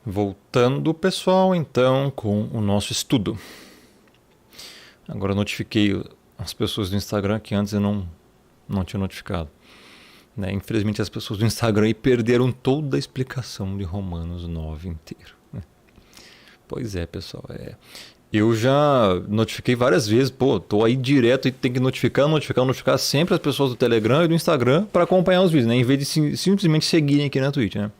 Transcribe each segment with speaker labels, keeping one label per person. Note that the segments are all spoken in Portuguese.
Speaker 1: Voltando, pessoal, então, com o nosso estudo. Agora eu notifiquei as pessoas do Instagram que antes eu não tinha notificado. Né? Infelizmente as pessoas do Instagram aí perderam toda a explicação de Romanos 9 inteiro. Né? Pois é, pessoal. Eu já notifiquei várias vezes, pô, tô aí direto e tem que notificar sempre as pessoas do Telegram e do Instagram para acompanhar os vídeos, né? Em vez de simplesmente seguirem aqui na Twitch, né?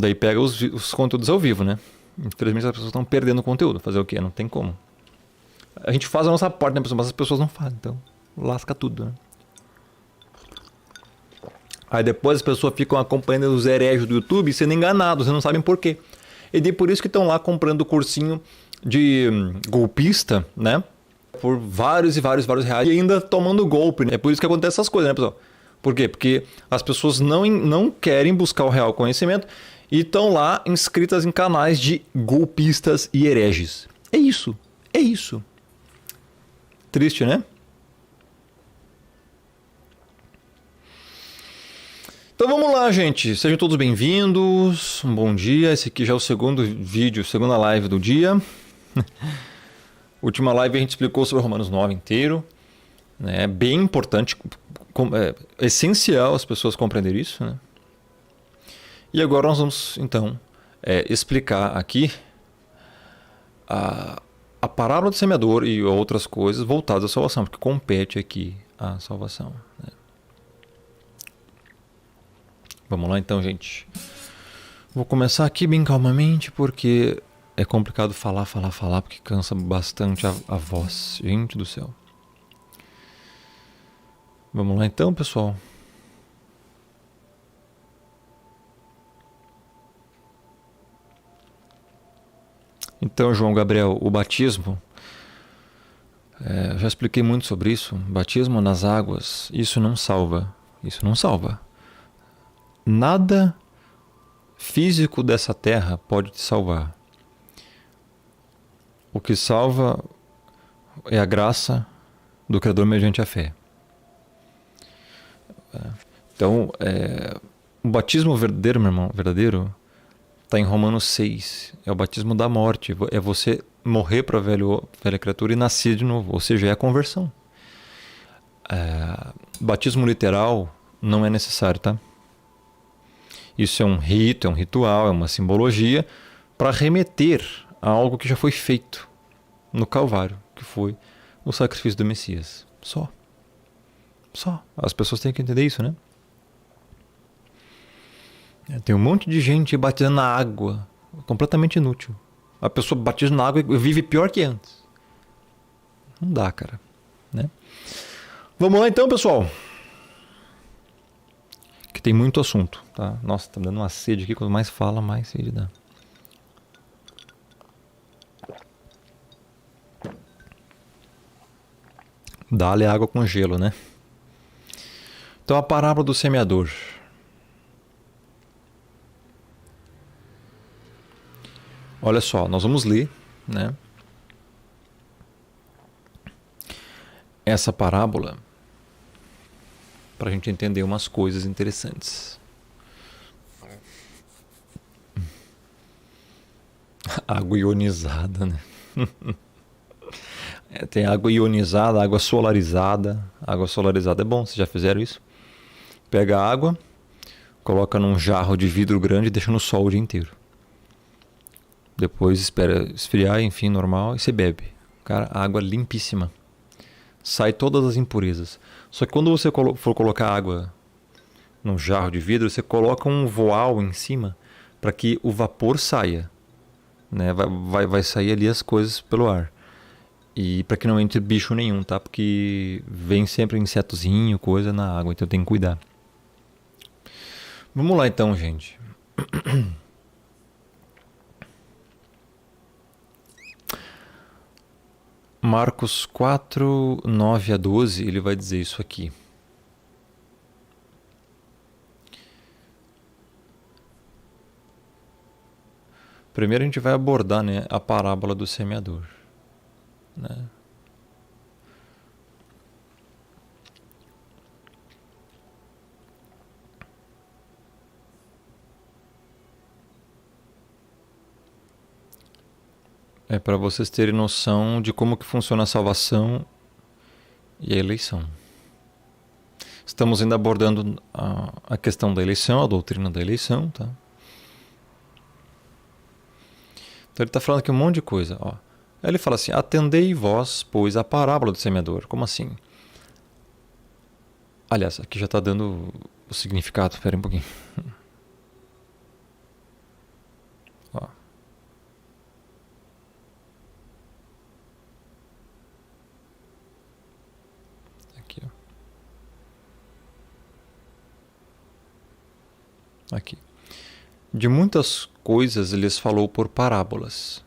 Speaker 1: Daí pega os conteúdos ao vivo, né? Infelizmente as pessoas estão perdendo conteúdo. Fazer o quê? Não tem como. A gente faz a nossa parte, né, pessoal? Mas as pessoas não fazem, então lasca tudo, né? Aí depois as pessoas ficam acompanhando os hereges do YouTube sendo enganados, vocês não sabem por quê. E daí por isso que estão lá comprando o cursinho de golpista, né? Por vários e vários reais e ainda tomando golpe, né? É por isso que acontece essas coisas, né, pessoal? Por quê? Porque as pessoas não querem buscar o real conhecimento e estão lá inscritas em canais de golpistas e hereges. É isso. É isso. Triste, né? Então vamos lá, gente. Sejam todos bem-vindos. Um bom dia. Esse aqui já é o segundo vídeo, segunda live do dia. Última live a gente explicou sobre Romanos 9 inteiro. É bem importante, é essencial as pessoas compreenderem isso. Né? E agora nós vamos, então, explicar aqui a parábola do semeador e outras coisas voltadas à salvação, porque compete aqui a salvação. Né? Vamos lá então, gente. Vou começar aqui bem calmamente, porque é complicado falar, porque cansa bastante a voz. Gente do céu. Vamos lá então, pessoal. Então, João Gabriel, o batismo, já expliquei muito sobre isso. Batismo nas águas, isso não salva. Isso não salva. Nada físico dessa terra pode te salvar. O que salva é a graça do Criador mediante a fé. Então, o batismo verdadeiro, meu irmão, verdadeiro, está em Romanos 6. É o batismo da morte. É você morrer para a velha criatura e nascer de novo. Ou seja, é a conversão. Batismo literal não é necessário, tá? Isso é um rito, é um ritual, é uma simbologia para remeter a algo que já foi feito no Calvário, que foi o sacrifício do Messias. Só. As pessoas têm que entender isso, né? Tem um monte de gente batizando na água, completamente inútil. A pessoa batiza na água e vive pior que antes. Não dá, cara. Né? Vamos lá então, pessoal. Que tem muito assunto, tá? Nossa, tá dando uma sede aqui. Quanto mais fala, mais sede dá. Dá-lhe água com gelo, né? Então a parábola do semeador. Olha só, nós vamos ler, né? Essa parábola para a gente entender umas coisas interessantes. Água ionizada, né? Tem água ionizada, água solarizada. Água solarizada é bom, vocês já fizeram isso? Pega a água, coloca num jarro de vidro grande e deixa no sol o dia inteiro. Depois espera esfriar, enfim, normal, e você bebe. Cara, água limpíssima. Sai todas as impurezas. Só que quando você for colocar água num jarro de vidro, você coloca um voal em cima para que o vapor saia. Né? Vai sair ali as coisas pelo ar. E para que não entre bicho nenhum, tá? Porque vem sempre insetozinho, coisa na água, então tem que cuidar. Vamos lá então, gente. Marcos 4, 9 a 12, ele vai dizer isso aqui. Primeiro a gente vai abordar, né, a parábola do semeador. Né? É para vocês terem noção de como que funciona a salvação e a eleição. Estamos ainda abordando a questão da eleição, a doutrina da eleição, tá? Então ele está falando aqui um monte de coisa, ó. Aí ele fala assim: atendei vós, pois, a parábola do semeador. Como assim? Aliás, aqui já está dando o significado. Espera um pouquinho. Ó. Aqui, ó. Aqui. De muitas coisas lhes falou por parábolas.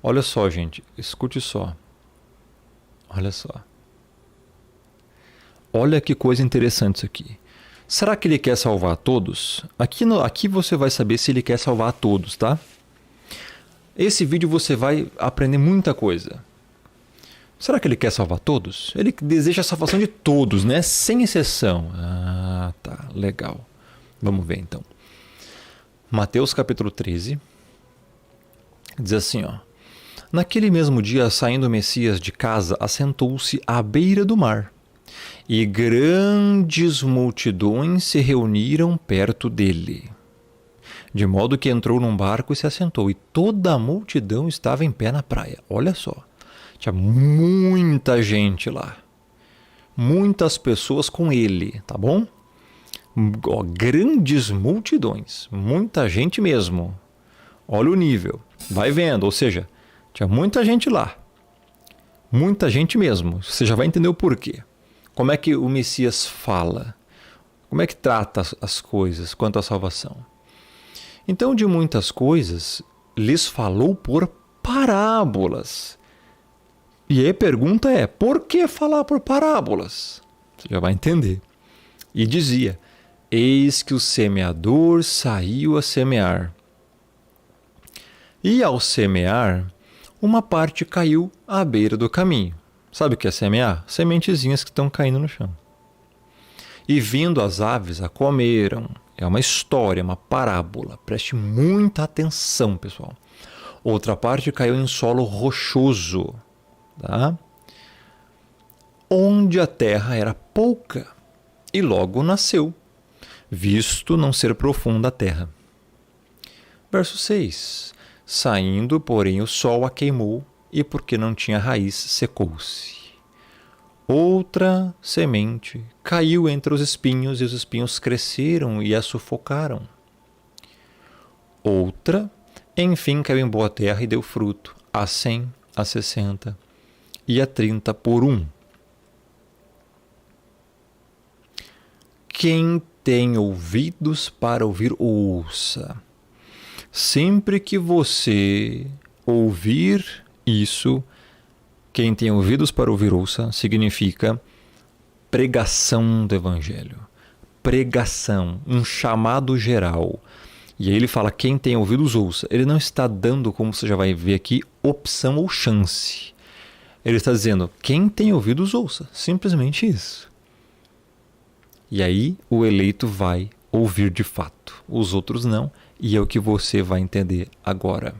Speaker 1: Olha só, gente, escute só. Olha só. Olha que coisa interessante isso aqui. Será que ele quer salvar a todos? Aqui você vai saber se ele quer salvar a todos, tá? Esse vídeo você vai aprender muita coisa. Será que ele quer salvar todos? Ele deseja a salvação de todos, né? Sem exceção. Ah, tá. Legal. Vamos ver então. Mateus capítulo 13. Diz assim, ó. Naquele mesmo dia, saindo o Messias de casa, assentou-se à beira do mar. E grandes multidões se reuniram perto dele. De modo que entrou num barco e se assentou. E toda a multidão estava em pé na praia. Olha só. Tinha muita gente lá. Muitas pessoas com ele, tá bom? Ó, grandes multidões. Muita gente mesmo. Olha o nível. Vai vendo. Ou seja, tinha muita gente lá. Muita gente mesmo. Você já vai entender o porquê. Como é que o Messias fala? Como é que trata as coisas quanto à salvação? Então, de muitas coisas, lhes falou por parábolas. E aí a pergunta é, por que falar por parábolas? Você já vai entender. E dizia, eis que o semeador saiu a semear. E ao semear, uma parte caiu à beira do caminho. Sabe o que é semear? Sementezinhas que estão caindo no chão. E vindo as aves a comeram. É uma história, uma parábola. Preste muita atenção, pessoal. Outra parte caiu em solo rochoso, tá? Onde a terra era pouca, e logo nasceu, visto não ser profunda a terra. Verso 6. Saindo, porém, o sol a queimou, e porque não tinha raiz, secou-se. Outra semente caiu entre os espinhos, e os espinhos cresceram e a sufocaram. Outra, enfim, caiu em boa terra e deu fruto, a 100, a 60 e a 30 por um. Quem tem ouvidos para ouvir, ouça. Sempre que você ouvir isso, quem tem ouvidos para ouvir, ouça, significa pregação do Evangelho. Pregação, um chamado geral. E aí ele fala, quem tem ouvidos, ouça. Ele não está dando, como você já vai ver aqui, opção ou chance. Ele está dizendo, quem tem ouvidos, ouça. Simplesmente isso. E aí o eleito vai ouvir de fato. Os outros não. E é o que você vai entender agora.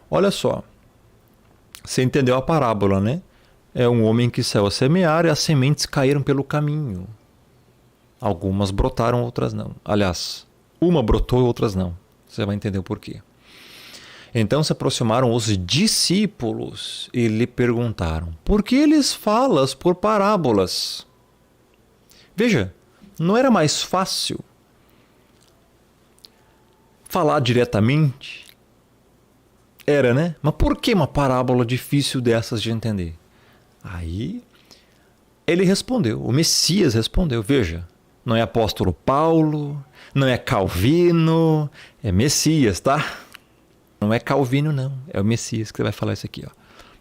Speaker 1: Olha só. Você entendeu a parábola, né? É um homem que saiu a semear e as sementes caíram pelo caminho. Algumas brotaram, outras não. Aliás, uma brotou e outras não. Você vai entender o porquê. Então se aproximaram os discípulos e lhe perguntaram, por que lhes falas por parábolas? Veja, não era mais fácil falar diretamente? Era, né? Mas por que uma parábola difícil dessas de entender? Aí ele respondeu, o Messias respondeu, veja, não é apóstolo Paulo, não é Calvino, é Messias, tá? Não é Calvino não, é o Messias que vai falar isso aqui, ó.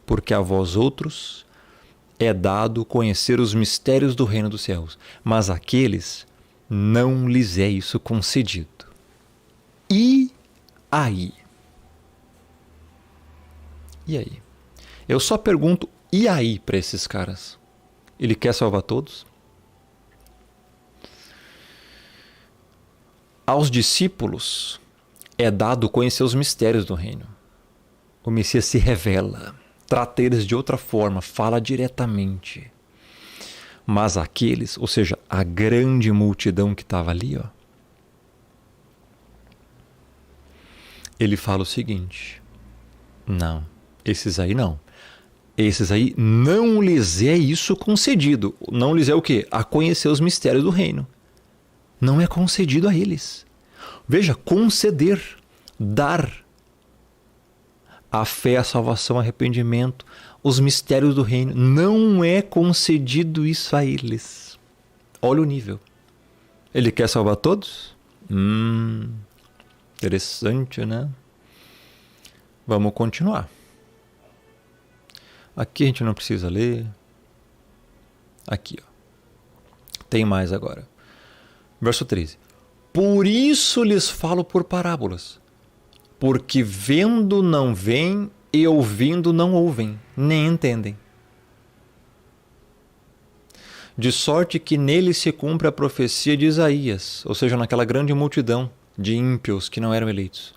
Speaker 1: Porque a vós outros é dado conhecer os mistérios do reino dos céus, mas àqueles não lhes é isso concedido. E aí? E aí? Eu só pergunto, e aí para esses caras? Ele quer salvar todos? Aos discípulos é dado conhecer os mistérios do reino. O Messias se revela, trata eles de outra forma, fala diretamente. Mas aqueles, ou seja, a grande multidão que estava ali, ó, ele fala o seguinte: não, esses aí não. Esses aí não lhes é isso concedido. Não lhes é o quê? A conhecer os mistérios do reino. Não é concedido a eles. Veja, conceder, dar. A fé, a salvação, o arrependimento, os mistérios do reino. Não é concedido isso a eles. Olha o nível. Ele quer salvar todos? Interessante, né? Vamos continuar. Aqui a gente não precisa ler. Aqui, ó. Tem mais agora. Verso 13. Por isso lhes falo por parábolas. Porque vendo não veem e ouvindo não ouvem, nem entendem. De sorte que nele se cumpre a profecia de Isaías, ou seja, naquela grande multidão de ímpios que não eram eleitos.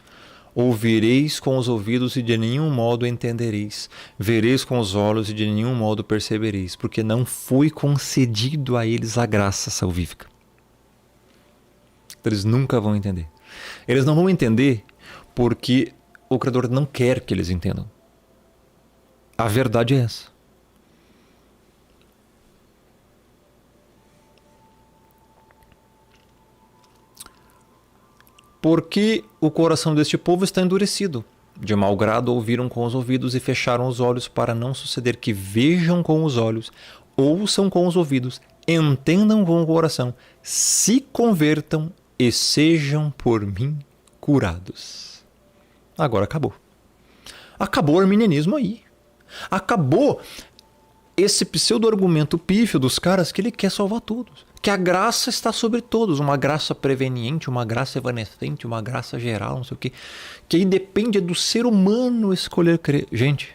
Speaker 1: Ouvireis com os ouvidos e de nenhum modo entendereis. Vereis com os olhos e de nenhum modo percebereis, porque não foi concedido a eles a graça salvífica. Eles nunca vão entender. Eles não vão entender porque o Criador não quer que eles entendam. A verdade é essa. Porque o coração deste povo está endurecido. De mau grado ouviram com os ouvidos e fecharam os olhos, para não suceder que vejam com os olhos, ouçam com os ouvidos, entendam com o coração, se convertam e sejam por mim curados. Agora acabou. Acabou o arminianismo aí. Acabou esse pseudo-argumento pífio dos caras que ele quer salvar todos. Que a graça está sobre todos. Uma graça preveniente, uma graça evanescente, uma graça geral, não sei o quê. Que aí depende do ser humano escolher crer. Gente,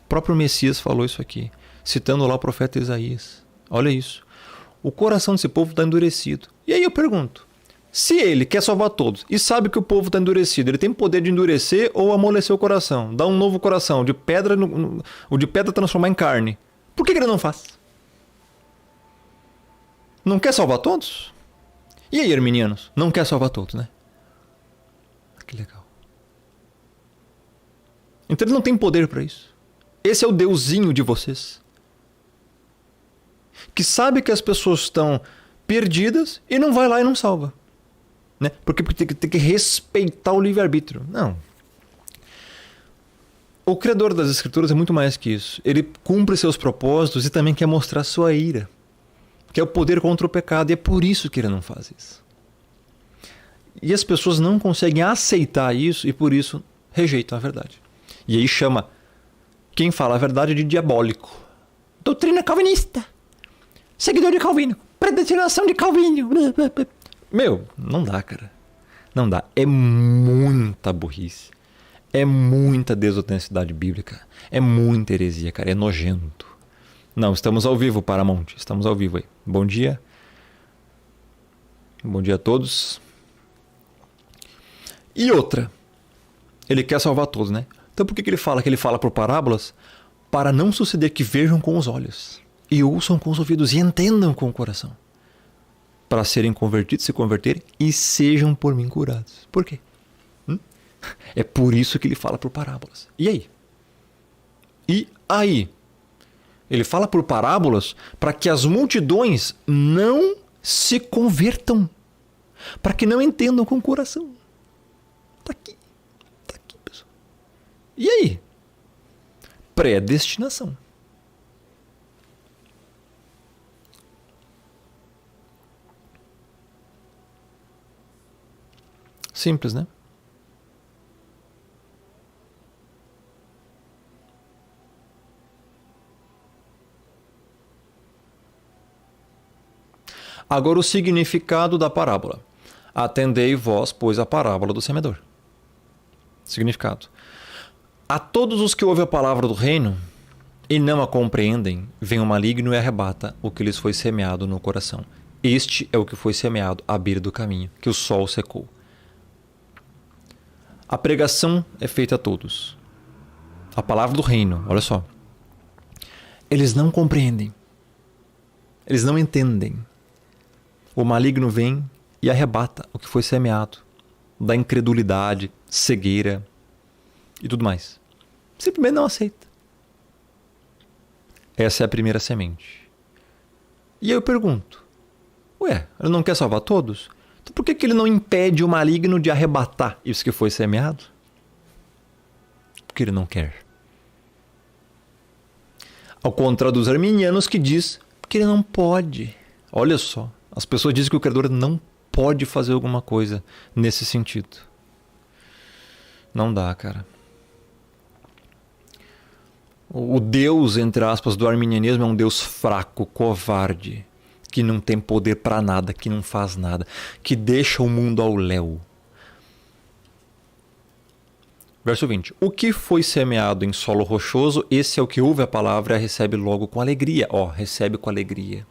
Speaker 1: o próprio Messias falou isso aqui, citando lá o profeta Isaías. Olha isso. O coração desse povo está endurecido. E aí eu pergunto, se ele quer salvar todos e sabe que o povo está endurecido, ele tem poder de endurecer ou amolecer o coração, dar um novo coração, de pedra, o de pedra transformar em carne. Por que ele não faz? Não quer salvar todos? E aí, arminianos? Não quer salvar todos, né? Que legal. Então ele não tem poder para isso. Esse é o deusinho de vocês. Que sabe que as pessoas estão perdidas e não vai lá e não salva. Né? Porque tem que respeitar o livre-arbítrio. Não. O Criador das Escrituras é muito mais que isso. Ele cumpre seus propósitos e também quer mostrar sua ira. Que é o poder contra o pecado. E é por isso que ele não faz isso. E as pessoas não conseguem aceitar isso e por isso rejeitam a verdade. E aí chama quem fala a verdade de diabólico. Doutrina calvinista. Seguidor de Calvino. Predestinação de Calvino. Meu, não dá, cara. Não dá. É muita burrice. É muita desautenticidade bíblica. É muita heresia, cara. É nojento. Não, estamos ao vivo, Paramount. Estamos ao vivo aí. Bom dia. Bom dia a todos. E outra. Ele quer salvar todos, né? Então por que ele fala? Que ele fala por parábolas? Para não suceder que vejam com os olhos. E ouçam com os ouvidos. E entendam com o coração. Para serem convertidos, se converterem. E sejam por mim curados. Por quê? É por isso que ele fala por parábolas. E aí? E aí? Ele fala por parábolas para que as multidões não se convertam. Para que não entendam com o coração. Está aqui. Está aqui, pessoal. E aí? Predestinação. Simples, né? Agora o significado da parábola. Atendei vós, pois, a parábola do semeador. Significado. A todos os que ouvem a palavra do reino e não a compreendem, vem o maligno e arrebata o que lhes foi semeado no coração. Este é o que foi semeado à beira do caminho, que o sol secou. A pregação é feita a todos. A palavra do reino, olha só. Eles não compreendem. Eles não entendem. O maligno vem e arrebata o que foi semeado. Da incredulidade, cegueira e tudo mais. Simplesmente não aceita. Essa é a primeira semente. E aí eu pergunto, ué, ele não quer salvar todos? Então por que ele não impede o maligno de arrebatar isso que foi semeado? Porque ele não quer. Ao contrário dos arminianos que diz que ele não pode. Olha só, as pessoas dizem que o Criador não pode fazer alguma coisa nesse sentido. Não dá, cara. O Deus, entre aspas, do arminianismo é um Deus fraco, covarde, que não tem poder para nada, que não faz nada, que deixa o mundo ao léu. Verso 20. O que foi semeado em solo rochoso, esse é o que ouve a palavra e a recebe logo com alegria. Recebe com alegria.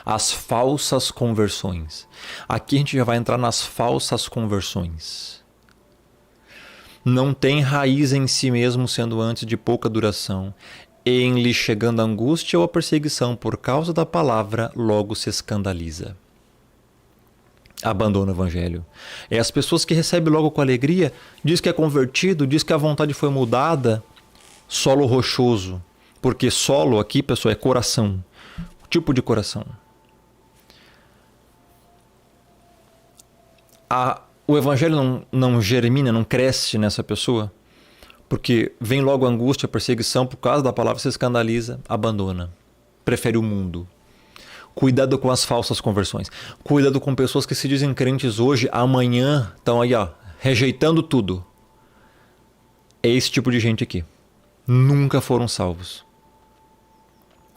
Speaker 1: As falsas conversões. Aqui a gente já vai entrar nas falsas conversões. Não tem raiz em si mesmo, sendo antes de pouca duração. Em lhe chegando a angústia ou a perseguição por causa da palavra, logo se escandaliza. Abandona o evangelho. É as pessoas que recebem logo com alegria, diz que é convertido, diz que a vontade foi mudada, solo rochoso. Porque solo aqui, pessoal, é coração. Tipo de coração. O evangelho não germina, não cresce nessa pessoa, porque vem logo a angústia, a perseguição, por causa da palavra se escandaliza, abandona. Prefere o mundo. Cuidado com as falsas conversões. Cuidado com pessoas que se dizem crentes hoje, amanhã estão aí, rejeitando tudo. É esse tipo de gente aqui. Nunca foram salvos.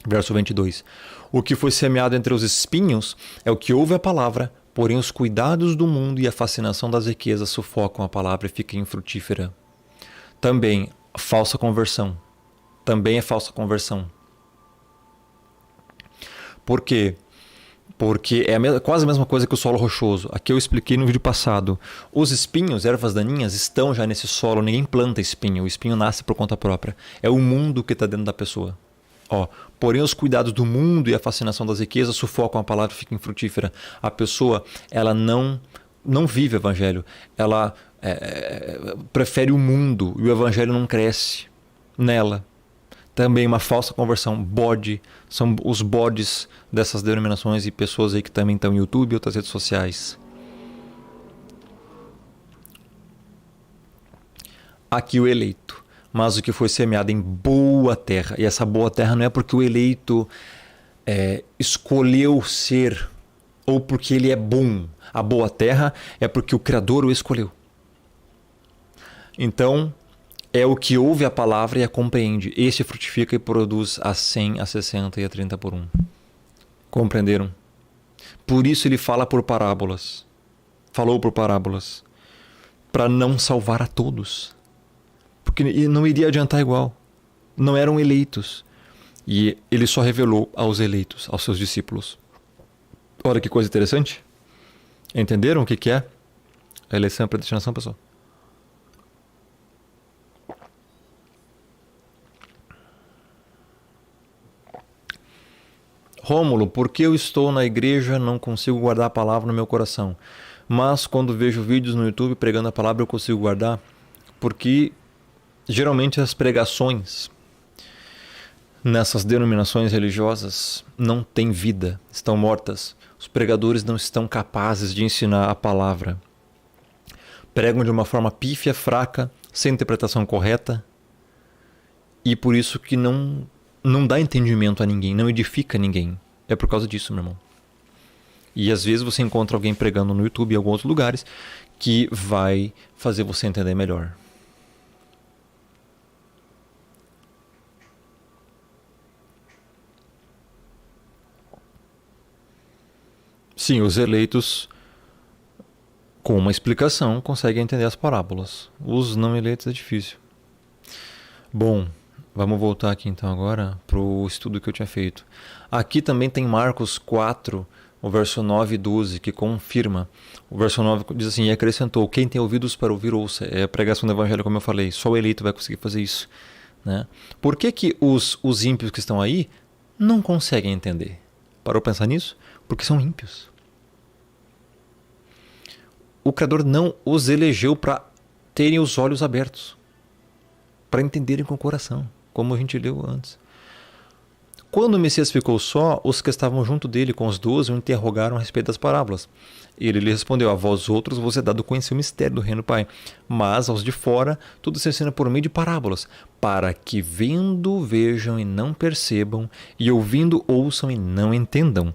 Speaker 1: Verso 22. O que foi semeado entre os espinhos é o que ouve a palavra, porém os cuidados do mundo e a fascinação das riquezas sufocam a palavra e fica infrutífera. Também falsa conversão. Também é falsa conversão. Por quê? Porque é quase a mesma coisa que o solo rochoso. Aqui eu expliquei no vídeo passado. Os espinhos, ervas daninhas, estão já nesse solo. Ninguém planta espinho. O espinho nasce por conta própria. É o mundo que está dentro da pessoa. Porém os cuidados do mundo e a fascinação das riquezas sufocam a palavra e fica infrutífera. A pessoa, ela não vive o evangelho. Ela prefere o mundo e o evangelho não cresce nela. Também uma falsa conversão, bode, são os bodes dessas denominações e pessoas aí que também estão no YouTube e outras redes sociais. Aqui o eleito, mas o que foi semeado em boa terra. E essa boa terra não é porque o eleito escolheu ser ou porque ele é bom. A boa terra é porque o Criador o escolheu. Então, é o que ouve a palavra e a compreende. Este frutifica e produz a 100, a 60 e a 30 por 1. Compreenderam? Por isso ele fala por parábolas. Falou por parábolas. Para não salvar a todos. Porque não iria adiantar igual. Não eram eleitos. E ele só revelou aos eleitos, aos seus discípulos. Olha que coisa interessante. Entenderam o que é a eleição e a predestinação, pessoal? Rômulo, porque eu estou na igreja não consigo guardar a palavra no meu coração. Mas quando vejo vídeos no YouTube pregando a palavra eu consigo guardar. Porque geralmente as pregações nessas denominações religiosas não têm vida, estão mortas. Os pregadores não estão capazes de ensinar a palavra. Pregam de uma forma pífia, fraca, sem interpretação correta. E por isso que não dá entendimento a ninguém, não edifica ninguém. É por causa disso, meu irmão. E às vezes você encontra alguém pregando no YouTube e em alguns outros lugares que vai fazer você entender melhor. Sim, os eleitos, com uma explicação, conseguem entender as parábolas. Os não eleitos é difícil. Bom, vamos voltar aqui então agora para o estudo que eu tinha feito. Aqui também tem Marcos 4, o verso 9 e 12, que confirma. O verso 9 diz assim, e acrescentou, quem tem ouvidos para ouvir, ouça. É a pregação do evangelho, como eu falei. Só o eleito vai conseguir fazer isso. né? Por que que os ímpios que estão aí não conseguem entender? Parou para pensar nisso? Porque são ímpios. O Criador não os elegeu para terem os olhos abertos, para entenderem com o coração, como a gente leu antes. Quando o Messias ficou só, os que estavam junto dele com os 12 o interrogaram a respeito das parábolas. Ele lhe respondeu: a vós outros vos é dado conhecer o mistério do reino do Pai, mas aos de fora tudo se ensina por meio de parábolas, para que vendo vejam e não percebam, e ouvindo ouçam e não entendam,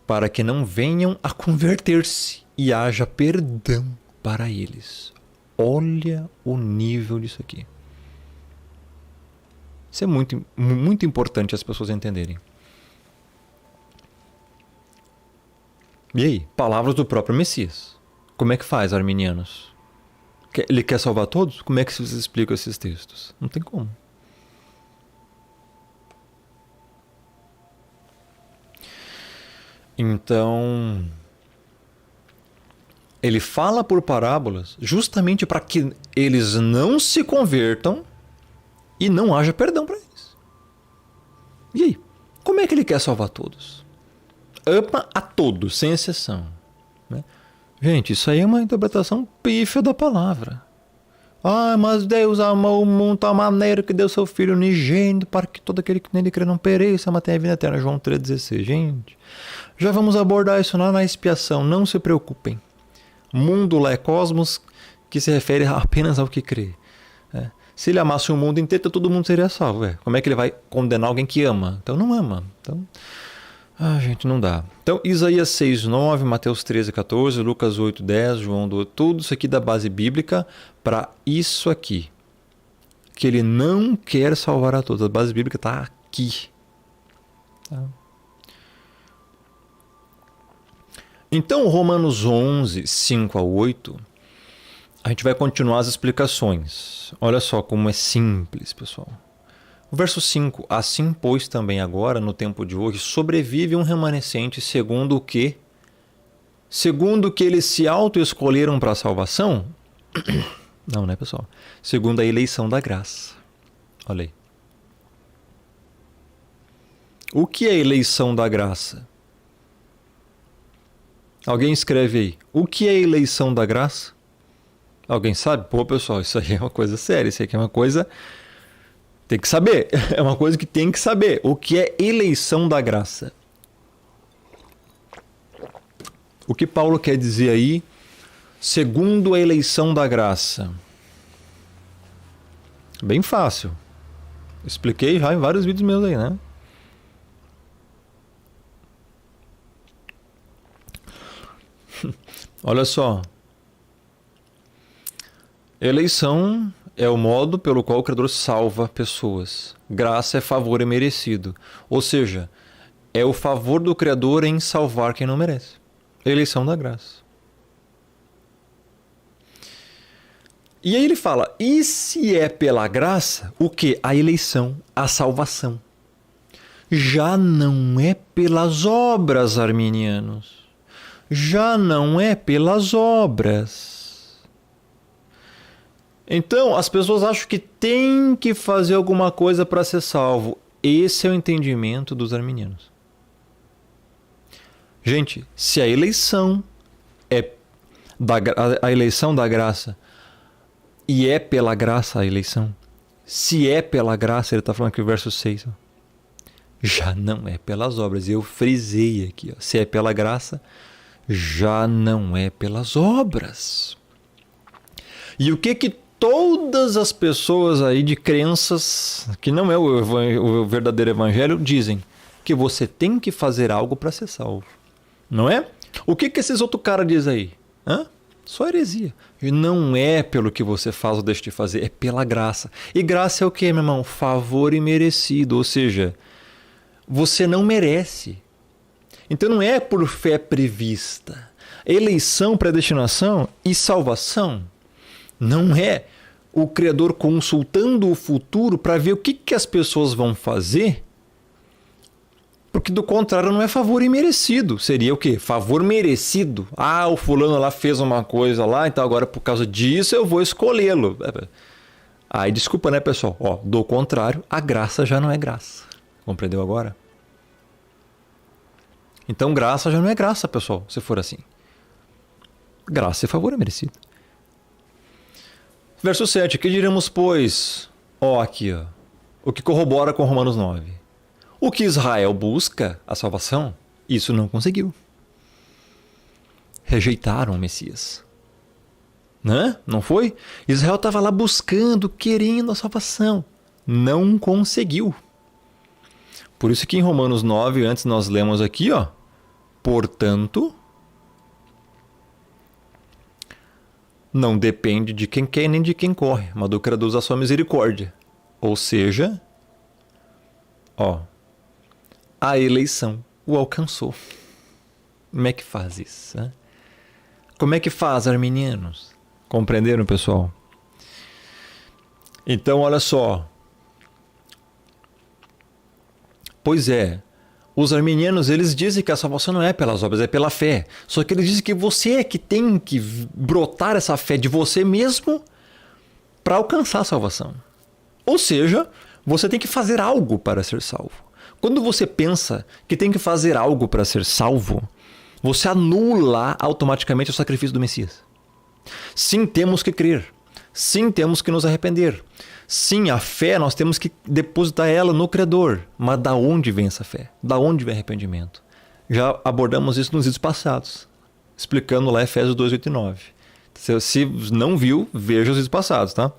Speaker 1: para que não venham a converter-se e haja perdão para eles. Olha o nível disso aqui. Isso é muito, muito importante as pessoas entenderem. E aí? Palavras do próprio Messias. Como é que faz, arminianos? Ele quer salvar todos? Como é que vocês explicam esses textos? Não tem como. Então, ele fala por parábolas justamente para que eles não se convertam e não haja perdão para eles. E aí? Como é que ele quer salvar todos? Ama a todos, sem exceção. Né? Gente, isso aí é uma interpretação pífia da palavra. Ah, mas Deus amou o mundo de tal maneira que deu seu Filho unigênito para que todo aquele que nele crê não pereça, mas tenha a vida eterna. João 3,16. Gente, já vamos abordar isso lá na expiação. Não se preocupem. Mundo lá é cosmos, que se refere apenas ao que crê. Se ele amasse o mundo inteiro, todo mundo seria salvo. Como é que ele vai condenar alguém que ama? Então não ama. Então, gente, não dá. Então, Isaías 6,9, Mateus 13,14, Lucas 8,10, João 12, tudo isso aqui da base bíblica para isso aqui. Que ele não quer salvar a todos. A base bíblica está aqui. Tá? Então, Romanos 11, 5 a 8, a gente vai continuar as explicações. Olha só como é simples, pessoal. O verso 5. Assim, pois, também agora, no tempo de hoje, sobrevive um remanescente segundo o quê? Segundo que eles se auto-escolheram para a salvação? Não, né, pessoal? Segundo a eleição da graça. Olha aí. O que é a eleição da graça? Alguém escreve aí. O que é a eleição da graça? Alguém sabe? Pô, pessoal, isso aí é uma coisa séria. Isso aqui é uma coisa... Tem que saber. É uma coisa que tem que saber. O que é eleição da graça? O que Paulo quer dizer aí, segundo a eleição da graça? Bem fácil. Expliquei já em vários vídeos meus aí, né? Olha só. Eleição é o modo pelo qual o Criador salva pessoas. Graça é favor imerecido. Ou seja, é o favor do Criador em salvar quem não merece. Eleição da graça. E aí ele fala, e se é pela graça, o que? A eleição, a salvação. Já não é pelas obras, arminianos. Já não é pelas obras. Então, as pessoas acham que tem que fazer alguma coisa para ser salvo. Esse é o entendimento dos arminianos. Gente, se a eleição é a eleição da graça e é pela graça a eleição, se é pela graça, ele está falando aqui o verso 6, já não é pelas obras. Eu frisei aqui, se é pela graça, já não é pelas obras. E o que todas as pessoas aí de crenças, que não é o verdadeiro evangelho, dizem? Que você tem que fazer algo para ser salvo. Não é? O que esses outros caras dizem aí? Só heresia. E não é pelo que você faz ou deixa de fazer, é pela graça. E graça é o que, meu irmão? Favor imerecido, ou seja, você não merece. Então não é por fé prevista. Eleição, predestinação e salvação não é o Criador consultando o futuro para ver o que as pessoas vão fazer, porque do contrário não é favor imerecido. Seria o quê? Favor merecido. O fulano lá fez uma coisa lá, então agora por causa disso eu vou escolhê-lo. Aí, desculpa, né, pessoal? Ó, do contrário, a graça já não é graça. Compreendeu agora? Então, graça já não é graça, pessoal, se for assim. Graça e favor é merecido. Verso 7. Que diremos, pois? Ó, aqui, ó. O que corrobora com Romanos 9. O que Israel busca, a salvação, isso não conseguiu. Rejeitaram o Messias. Né? Não foi? Israel estava lá buscando, querendo a salvação. Não conseguiu. Por isso que em Romanos 9, antes nós lemos aqui, ó. Portanto, não depende de quem quer nem de quem corre, mas do Criador da sua misericórdia. Ou seja, ó, a eleição o alcançou. Como é que faz isso? Né? Como é que faz, arminianos? Compreenderam, pessoal? Então, olha só. Pois é, os arminianos, eles dizem que a salvação não é pelas obras, é pela fé. Só que eles dizem que você é que tem que brotar essa fé de você mesmo para alcançar a salvação. Ou seja, você tem que fazer algo para ser salvo. Quando você pensa que tem que fazer algo para ser salvo, você anula automaticamente o sacrifício do Messias. Sim, temos que crer. Sim, temos que nos arrepender. Sim, a fé, nós temos que depositar ela no Criador. Mas da onde vem essa fé? Da onde vem arrependimento? Já abordamos isso nos vídeos passados, explicando lá Efésios 2, 8 e 9. Se não viu, veja os vídeos passados, tá?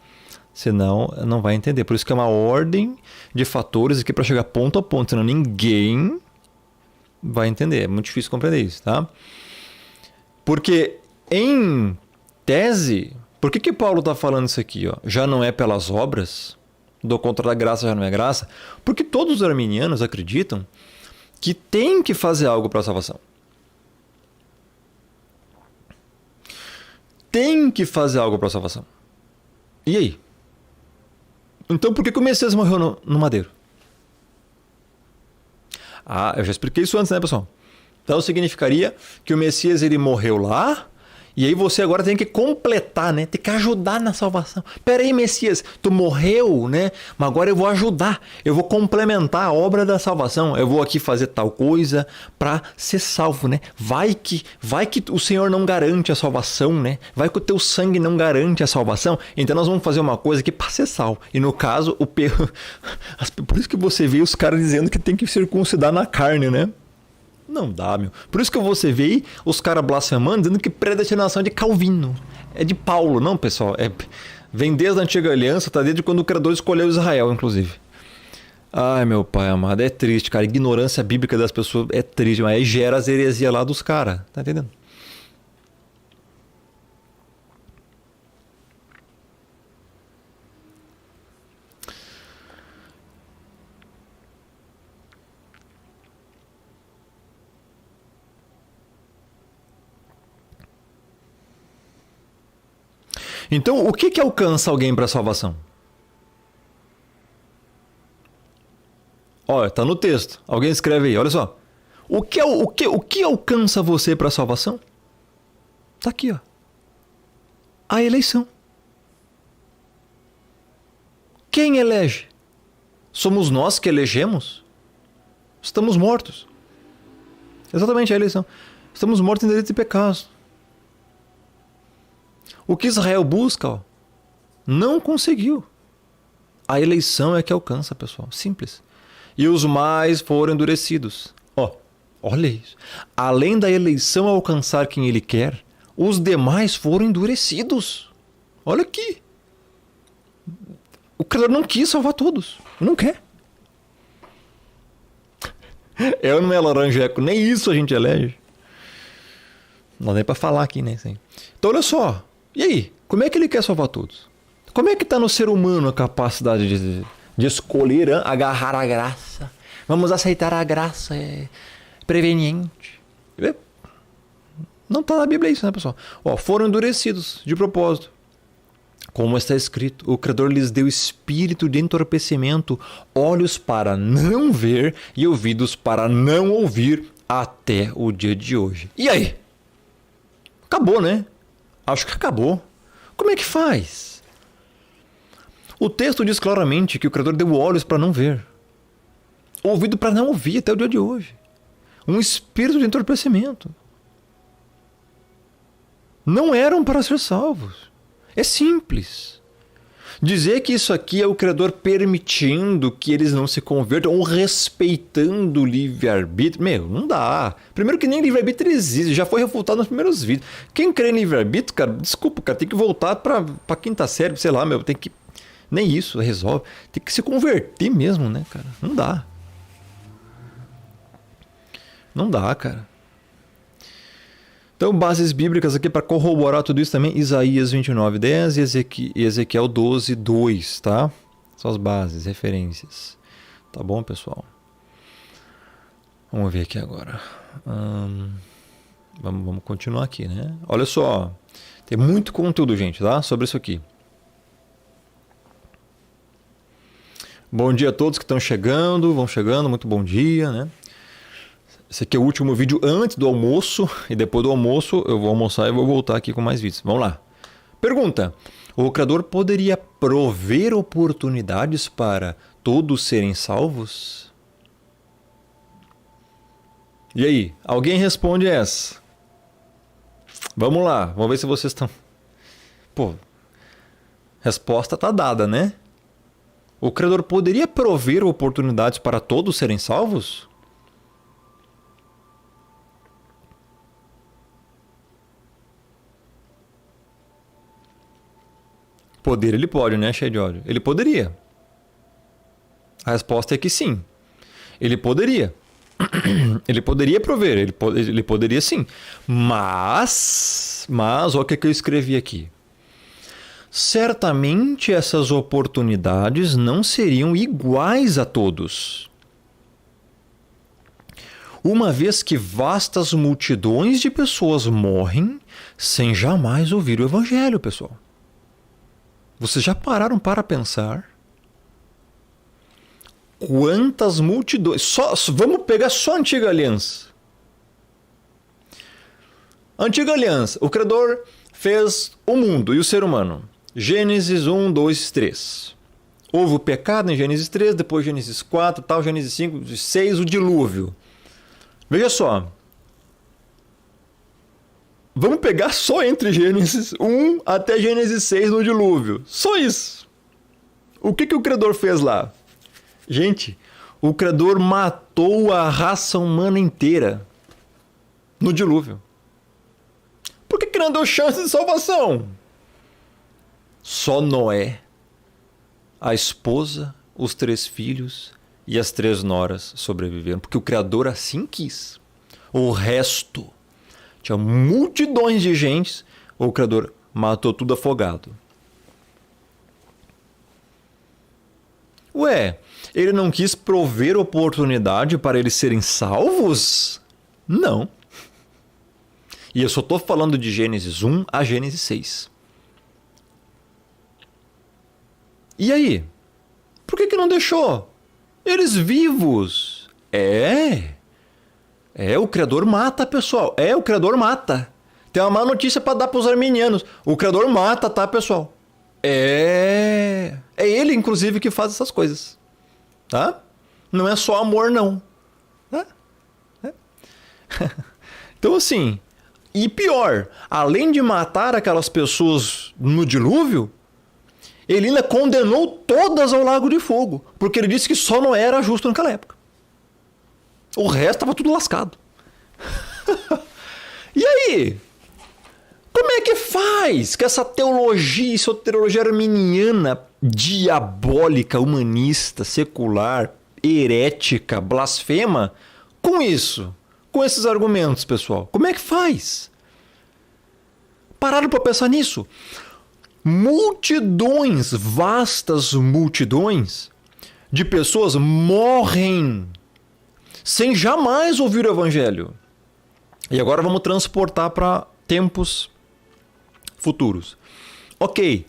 Speaker 1: Senão, não vai entender. Por isso que é uma ordem de fatores aqui para chegar ponto a ponto, senão ninguém vai entender. É muito difícil compreender isso, tá? Porque, em tese, por que Paulo está falando isso aqui? Ó? Já não é pelas obras, do contrário da graça já não é graça, porque todos os arminianos acreditam que tem que fazer algo para a salvação. Tem que fazer algo para a salvação. E aí? Então por que o Messias morreu no madeiro? Ah, eu já expliquei isso antes, né, pessoal? Então significaria que o Messias ele morreu lá, e aí você agora tem que completar, né? Tem que ajudar na salvação. Pera aí, Messias, tu morreu, né? Mas agora eu vou ajudar. Eu vou complementar a obra da salvação. Eu vou aqui fazer tal coisa para ser salvo, né? Vai que o Senhor não garante a salvação, né? Vai que o teu sangue não garante a salvação. Então nós vamos fazer uma coisa aqui para ser salvo. E no caso, por isso que você vê os caras dizendo que tem que circuncidar na carne, né? Não dá, meu. Por isso que você vê aí os caras blasfemando, dizendo que predestinação é de Calvino. É de Paulo, não, pessoal. Vem desde a antiga aliança, tá desde quando o Criador escolheu Israel, inclusive. Ai, meu pai amado, é triste, cara. A ignorância bíblica das pessoas é triste, mas aí gera as heresias lá dos caras. Tá entendendo? Então, o que alcança alguém para a salvação? Olha, tá no texto. Alguém escreve aí, olha só. O que alcança você para a salvação? Tá aqui, ó. A eleição. Quem elege? Somos nós que elegemos? Estamos mortos. Exatamente a eleição. Estamos mortos em delitos e pecados. O que Israel busca, ó, não conseguiu. A eleição é que alcança, pessoal. Simples. E os mais foram endurecidos. Ó, olha isso. Além da eleição alcançar quem ele quer, os demais foram endurecidos. Olha aqui. O Criador não quis salvar todos. Não quer. Eu não é laranjeco. Nem isso a gente elege. Não dá nem pra falar aqui, né? Então, olha só. E aí? Como é que ele quer salvar todos? Como é que está no ser humano a capacidade de escolher, agarrar a graça? Vamos aceitar a graça, é preveniente. Não está na Bíblia isso, né, pessoal? Ó, foram endurecidos de propósito. Como está escrito, o Criador lhes deu espírito de entorpecimento, olhos para não ver e ouvidos para não ouvir até o dia de hoje. E aí? Acabou, né? Acho que acabou. Como é que faz? O texto diz claramente que o Criador deu olhos para não ver, ouvido para não ouvir até o dia de hoje. Um espírito de entorpecimento. Não eram para ser salvos. É simples. Dizer que isso aqui é o Criador permitindo que eles não se convertam ou respeitando o livre-arbítrio, não dá. Primeiro que nem livre-arbítrio existe, já foi refutado nos primeiros vídeos. Quem crê em livre-arbítrio, cara, desculpa, cara, tem que voltar pra quinta série, sei lá, tem que... Nem isso resolve. Tem que se converter mesmo, né, cara? Não dá. Não dá, cara. Então, bases bíblicas aqui para corroborar tudo isso também, Isaías 29:10 e Ezequiel 12:2, tá? São as bases, referências. Tá bom, pessoal? Vamos ver aqui agora. Vamos continuar aqui, né? Olha só, tem muito conteúdo, gente, tá? Sobre isso aqui. Bom dia a todos que estão chegando, vão chegando, muito bom dia, né? Esse aqui é o último vídeo antes do almoço, e depois do almoço eu vou almoçar e vou voltar aqui com mais vídeos. Vamos lá. Pergunta: o Criador poderia prover oportunidades para todos serem salvos? E aí, alguém responde essa? Vamos lá, vamos ver se vocês estão... Pô, resposta tá dada, né? O Criador poderia prover oportunidades para todos serem salvos? Poder ele pode, né, cheio de ódio? Ele poderia. A resposta é que sim. Ele poderia. Ele poderia prover, ele poderia sim. Mas olha o que eu escrevi aqui. Certamente essas oportunidades não seriam iguais a todos. Uma vez que vastas multidões de pessoas morrem sem jamais ouvir o Evangelho, pessoal. Vocês já pararam para pensar quantas multidões... Vamos pegar só a Antiga Aliança. Antiga Aliança, o Criador fez o mundo e o ser humano. Gênesis 1, 2, 3. Houve o pecado em Gênesis 3, depois Gênesis 4, tal, Gênesis 5, 6, o dilúvio. Veja só. Vamos pegar só entre Gênesis 1 até Gênesis 6 no dilúvio. Só isso. O que o Criador fez lá? Gente, o Criador matou a raça humana inteira no dilúvio. Por que não deu chance de salvação? Só Noé, a esposa, os 3 filhos e as 3 noras sobreviveram. Porque o Criador assim quis. O resto... Tinha multidões de gente, o Criador matou tudo afogado. Ué, ele não quis prover oportunidade para eles serem salvos? Não. E eu só estou falando de Gênesis 1 a Gênesis 6. E aí? Por que não deixou? Eles vivos. O Criador mata, pessoal. O Criador mata. Tem uma má notícia para dar para os arminianos. O Criador mata, tá, pessoal? É ele, inclusive, que faz essas coisas. Tá? Não é só amor, não. Tá? Então, assim... E pior, além de matar aquelas pessoas no dilúvio, ele ainda condenou todas ao lago de fogo. Porque ele disse que só Noé era justo naquela época. O resto estava tudo lascado. E aí? Como é que faz que essa teologia arminiana diabólica, humanista, secular, herética, blasfema, com isso? Com esses argumentos, pessoal? Como é que faz? Pararam para pensar nisso? Multidões, vastas multidões de pessoas morrem sem jamais ouvir o Evangelho. E agora vamos transportar para tempos futuros. Ok,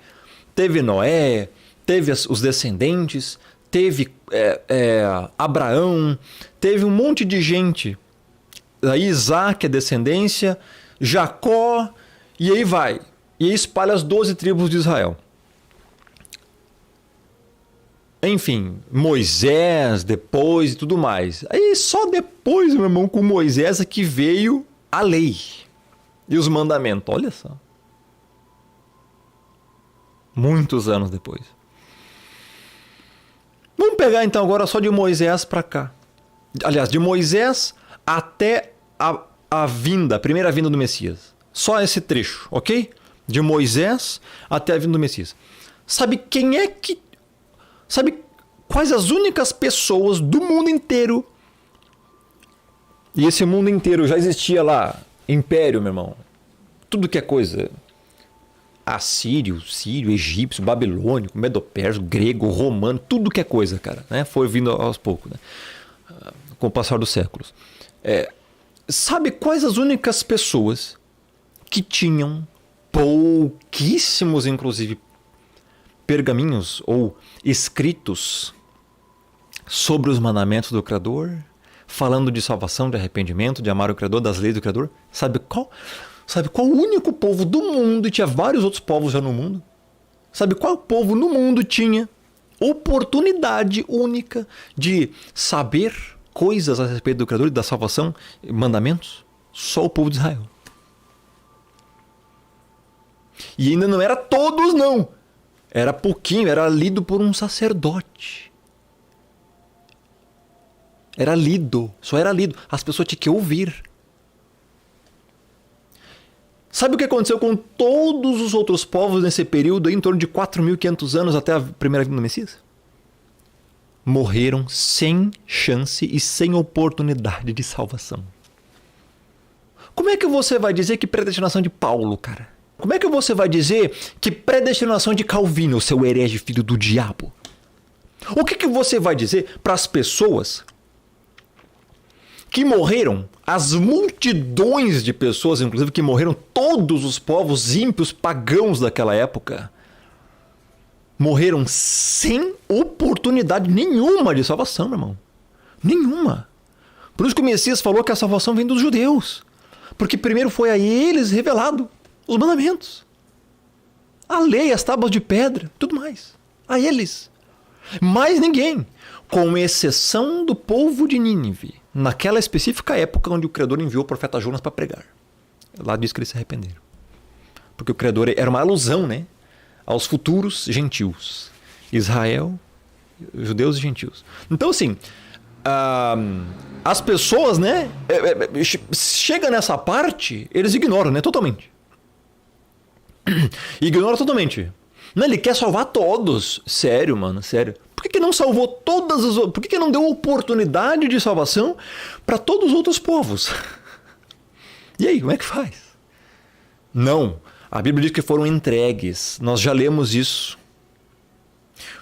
Speaker 1: teve Noé, teve os descendentes, teve Abraão, teve um monte de gente. Aí Isaac é descendência, Jacó, e aí vai. E aí espalha as 12 tribos de Israel. Enfim, Moisés depois e tudo mais. Aí só depois, meu irmão, com Moisés é que veio a lei e os mandamentos. Olha só. Muitos anos depois. Vamos pegar então agora só de Moisés para cá. Aliás, de Moisés até a primeira vinda do Messias. Só esse trecho, ok? De Moisés até a vinda do Messias. Sabe quais as únicas pessoas do mundo inteiro? E esse mundo inteiro já existia lá. Império, meu irmão. Tudo que é coisa. Assírio, sírio, egípcio, babilônico, medo-persa, grego, romano, tudo que é coisa, cara, né? Foi vindo aos poucos, né? Com o passar dos séculos. Sabe quais as únicas pessoas que tinham pouquíssimos, inclusive, pergaminhos ou escritos sobre os mandamentos do Criador, falando de salvação, de arrependimento, de amar o Criador, das leis do Criador? Sabe qual o único povo do mundo, e tinha vários outros povos já no mundo, sabe qual povo no mundo tinha oportunidade única de saber coisas a respeito do Criador e da salvação, mandamentos? Só o povo de Israel. E ainda não era todos, não. Era pouquinho, era lido por um sacerdote. Era lido, só era lido. As pessoas tinham que ouvir. Sabe o que aconteceu com todos os outros povos nesse período, em torno de 4.500 anos até a primeira vinda do Messias? Morreram sem chance e sem oportunidade de salvação. Como é que você vai dizer que predestinação de Paulo, cara? Como é que você vai dizer que predestinação de Calvino, seu herege filho do diabo? O que você vai dizer para as pessoas que morreram, as multidões de pessoas, inclusive, que morreram, todos os povos ímpios pagãos daquela época, morreram sem oportunidade nenhuma de salvação, meu irmão. Nenhuma. Por isso que o Messias falou que a salvação vem dos judeus. Porque primeiro foi a eles revelado os mandamentos, a lei, as tábuas de pedra, tudo mais. A eles. Mais ninguém. Com exceção do povo de Nínive. Naquela específica época onde o Criador enviou o profeta Jonas para pregar. Lá diz que eles se arrependeram. Porque o Criador era uma alusão, né, aos futuros gentios. Israel, judeus e gentios. Então, assim, as pessoas, né, chega nessa parte, eles ignoram, né, totalmente. Ignora totalmente. Não, ele quer salvar todos. Sério, mano, sério. Por que não salvou todas as... Por que não deu oportunidade de salvação para todos os outros povos? E aí, como é que faz? Não. A Bíblia diz que foram entregues. Nós já lemos isso.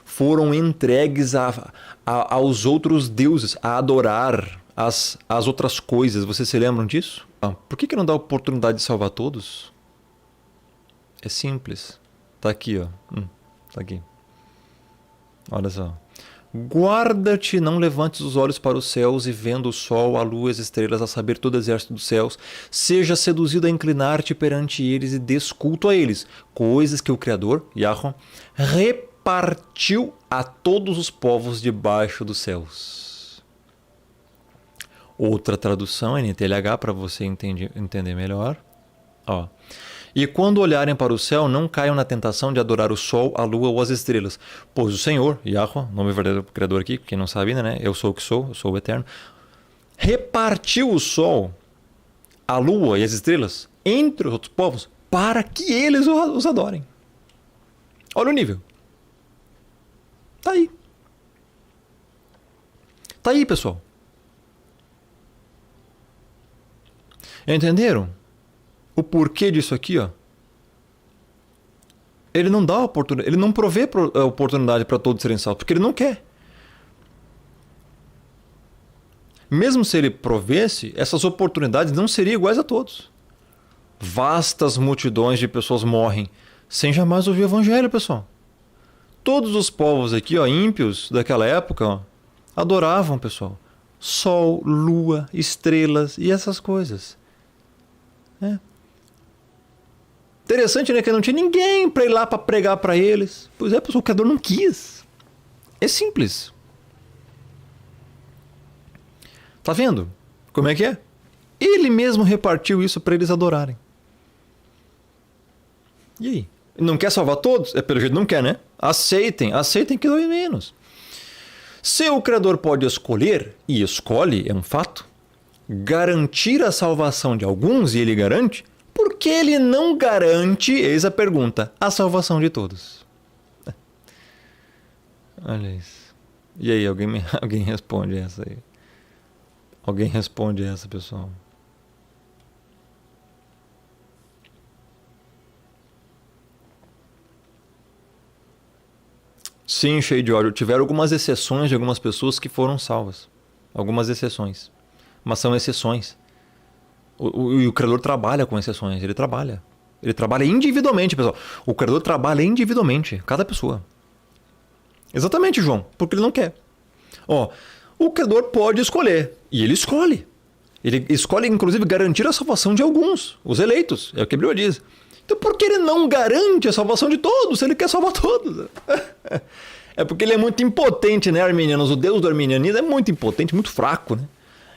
Speaker 1: Foram entregues aos outros deuses, a adorar as outras coisas. Vocês se lembram disso? Por que não dá oportunidade de salvar todos? É simples. Tá aqui, ó. Tá aqui. Olha só. Guarda-te, não levantes os olhos para os céus e vendo o sol, a lua e as estrelas, a saber todo o exército dos céus, seja seduzido a inclinar-te perante eles e des culto a eles, coisas que o Criador, Yahweh, repartiu a todos os povos debaixo dos céus. Outra tradução, NTLH, para você entender melhor. Ó. E quando olharem para o céu, não caiam na tentação de adorar o sol, a lua ou as estrelas. Pois o Senhor, Yahweh, nome verdadeiro do Criador aqui, quem não sabe ainda, né? Eu sou o que sou, eu sou o Eterno. Repartiu o sol, a lua e as estrelas entre os outros povos para que eles os adorem. Olha o nível. Tá aí. Tá aí, pessoal. Entenderam? O porquê disso aqui, ó. Ele não dá oportunidade, ele não provê oportunidade para todos serem salvos, porque ele não quer. Mesmo se ele provesse, essas oportunidades não seriam iguais a todos. Vastas multidões de pessoas morrem sem jamais ouvir o evangelho, pessoal. Todos os povos aqui, ó, ímpios daquela época, ó, adoravam, pessoal, sol, lua, estrelas e essas coisas. Interessante, né? Que não tinha ninguém para ir lá para pregar para eles. Pois é, pessoal, o Criador não quis. É simples. Tá vendo? Como é que é? Ele mesmo repartiu isso para eles adorarem. E aí? Não quer salvar todos? É pelo jeito não quer, né? Aceitem que dói menos. Se o Criador pode escolher, e escolhe, é um fato, garantir a salvação de alguns, e ele garante, por que ele não garante, eis a pergunta, a salvação de todos? Olha isso. E aí, alguém responde essa aí? Alguém responde essa, pessoal? Sim, cheio de ódio. Tiveram algumas exceções de algumas pessoas que foram salvas. Algumas exceções. Mas são exceções. O Criador trabalha com exceções. Ele trabalha. Ele trabalha individualmente, pessoal. O Criador trabalha individualmente. Cada pessoa. Exatamente, João. Porque ele não quer. Ó, o Criador pode escolher. E ele escolhe. Ele escolhe, inclusive, garantir a salvação de alguns. Os eleitos. É o que a Bíblia diz. Então por que ele não garante a salvação de todos, se ele quer salvar todos? É porque ele é muito impotente, né, arminianos? O Deus do arminianismo é muito impotente, muito fraco, né?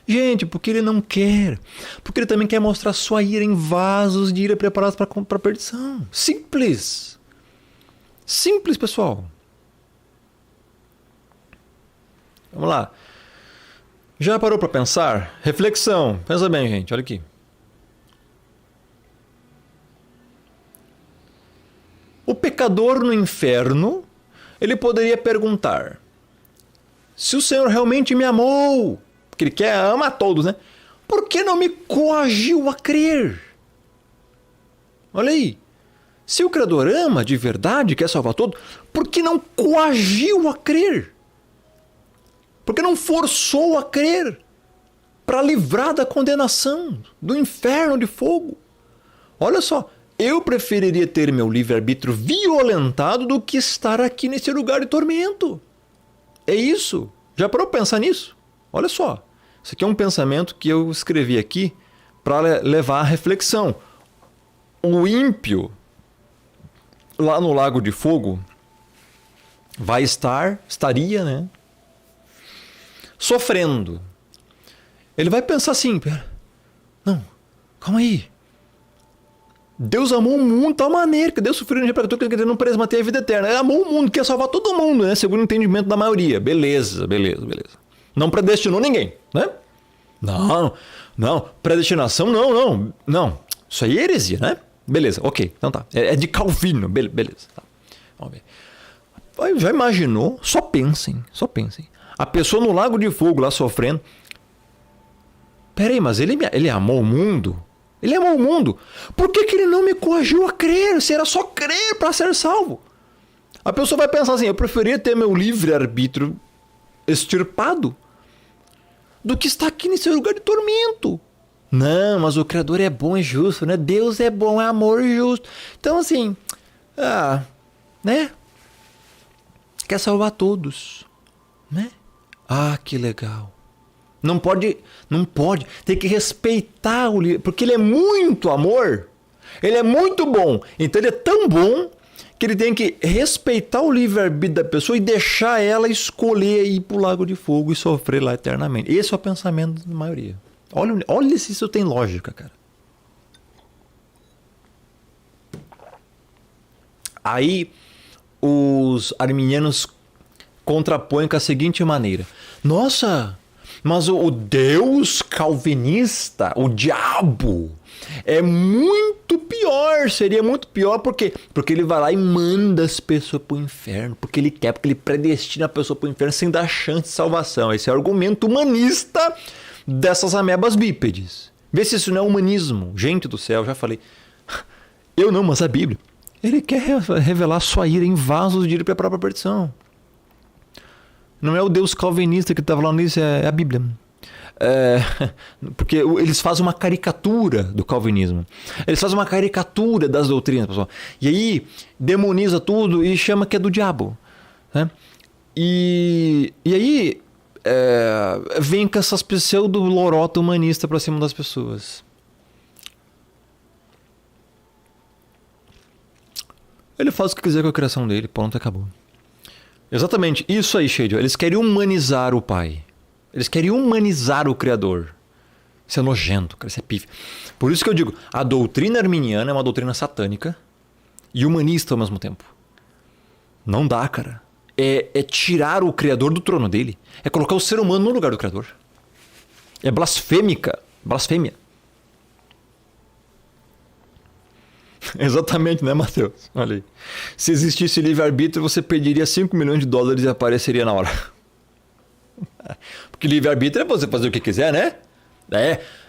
Speaker 1: Gente, porque ele não quer. Porque ele também quer mostrar sua ira em vasos de ira preparados para a perdição. Simples. Simples, pessoal. Vamos lá. Já parou para pensar? Reflexão. Pensa bem, gente. Olha aqui. O pecador no inferno, ele poderia perguntar: se o Senhor realmente me amou, porque ele quer amar todos, né? Por que não me coagiu a crer? Olha aí. Se o Criador ama de verdade, quer salvar todos, por que não coagiu a crer? Por que não forçou a crer para livrar da condenação, do inferno de fogo? Olha só. Eu preferiria ter meu livre-arbítrio violentado do que estar aqui nesse lugar de tormento. É isso. Já parou para pensar nisso? Olha só. Isso aqui é um pensamento que eu escrevi aqui para levar à reflexão. O ímpio, lá no Lago de Fogo, estaria, né? Sofrendo. Ele vai pensar assim, não, calma aí. Deus amou o mundo de tal maneira que Deus sofreu no pecador que ele não precisava ter a vida eterna. Ele amou o mundo, quer salvar todo mundo, né? Segundo o entendimento da maioria. Beleza. Não predestinou ninguém, né? Não. Predestinação, não. Isso aí é heresia, né? Beleza, ok. Então tá. É de Calvino. Beleza. Tá. Vamos ver. Já imaginou? Só pensem. A pessoa no Lago de Fogo lá sofrendo. Peraí, mas ele amou o mundo? Ele amou o mundo. Por que ele não me coagiu a crer? Se era só crer para ser salvo. A pessoa vai pensar assim, eu preferia ter meu livre-arbítrio extirpado do que estar aqui nesse lugar de tormento. Não, mas o Criador é bom e justo, né? Deus é bom, é amor e justo. Então assim, né? Quer salvar todos, né? Que legal. Não pode, tem que respeitar o livro, porque ele é muito amor, ele é muito bom, então ele é tão bom que ele tem que respeitar o livre-arbítrio da pessoa e deixar ela escolher ir para o Lago de Fogo e sofrer lá eternamente. Esse é o pensamento da maioria. Olha se isso tem lógica, cara. Aí os arminianos contrapõem com a seguinte maneira: nossa, mas o Deus calvinista, o diabo, é muito pior, seria muito pior, porque ele vai lá e manda as pessoas para o inferno, porque ele predestina a pessoa para o inferno sem dar chance de salvação. Esse é o argumento humanista dessas amebas bípedes. Vê se isso não é humanismo. Gente do céu, já falei. Eu não, mas a Bíblia. Ele quer revelar sua ira em vasos de ira para a própria perdição. Não é o Deus calvinista que está falando isso, é a Bíblia. Porque eles fazem uma caricatura do calvinismo. Eles fazem uma caricatura das doutrinas, pessoal. E aí demoniza tudo e chama que é do diabo. Né? E aí vem com essas pseudo-lorota humanista para cima das pessoas. Ele faz o que quiser com a criação dele, pronto, acabou. Exatamente, isso aí, Shade. Eles querem humanizar o pai. Eles querem humanizar o Criador. Isso é nojento, cara, isso é pífio. Por isso que eu digo, a doutrina arminiana é uma doutrina satânica e humanista ao mesmo tempo. Não dá, cara. É tirar o Criador do trono dele. É colocar o ser humano no lugar do Criador. É blasfêmica. Blasfêmia. Exatamente, né, Matheus? Olha aí. Se existisse livre-arbítrio, você perderia 5 milhões de dólares e apareceria na hora. Porque livre-arbítrio é você fazer o que quiser, né?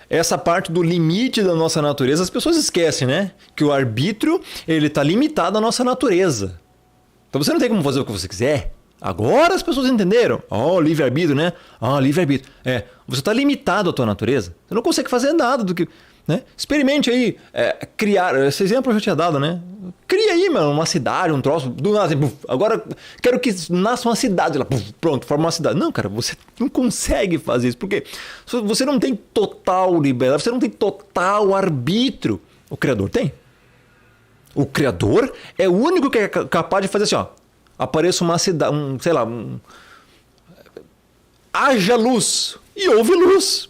Speaker 1: Essa parte do limite da nossa natureza, as pessoas esquecem, né? Que o arbítrio, ele está limitado à nossa natureza. Então você não tem como fazer o que você quiser. Agora as pessoas entenderam. Livre-arbítrio, né? Livre-arbítrio. Você está limitado à tua natureza. Você não consegue fazer nada do que... Né? Experimente aí, criar... Esse exemplo eu já tinha dado, né? Cria aí, mano, uma cidade, um troço, do nada, assim, agora quero que nasça uma cidade lá, pronto, forma uma cidade. Não, cara, você não consegue fazer isso, porque você não tem total liberdade, você não tem total arbítrio. O Criador tem. O Criador é o único que é capaz de fazer assim, ó, apareça uma cidade, haja luz e houve luz.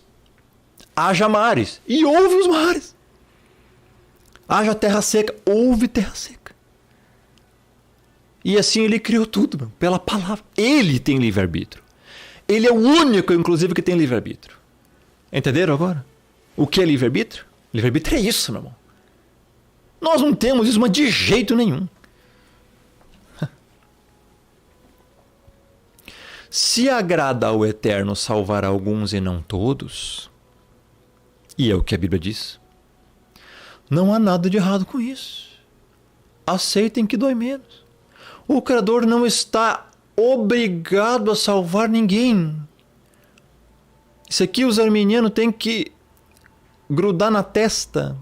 Speaker 1: Haja mares e houve os mares. Haja terra seca, houve terra seca. E assim ele criou tudo, meu, pela palavra. Ele tem livre-arbítrio. Ele é o único, inclusive, que tem livre-arbítrio. Entenderam agora? O que é livre-arbítrio? Livre-arbítrio é isso, meu irmão. Nós não temos isso, mas de jeito nenhum. Se agrada ao Eterno salvar alguns e não todos... E é o que a Bíblia diz. Não há nada de errado com isso. Aceitem que dói menos. O Criador não está obrigado a salvar ninguém. Isso aqui os arminianos têm que grudar na testa.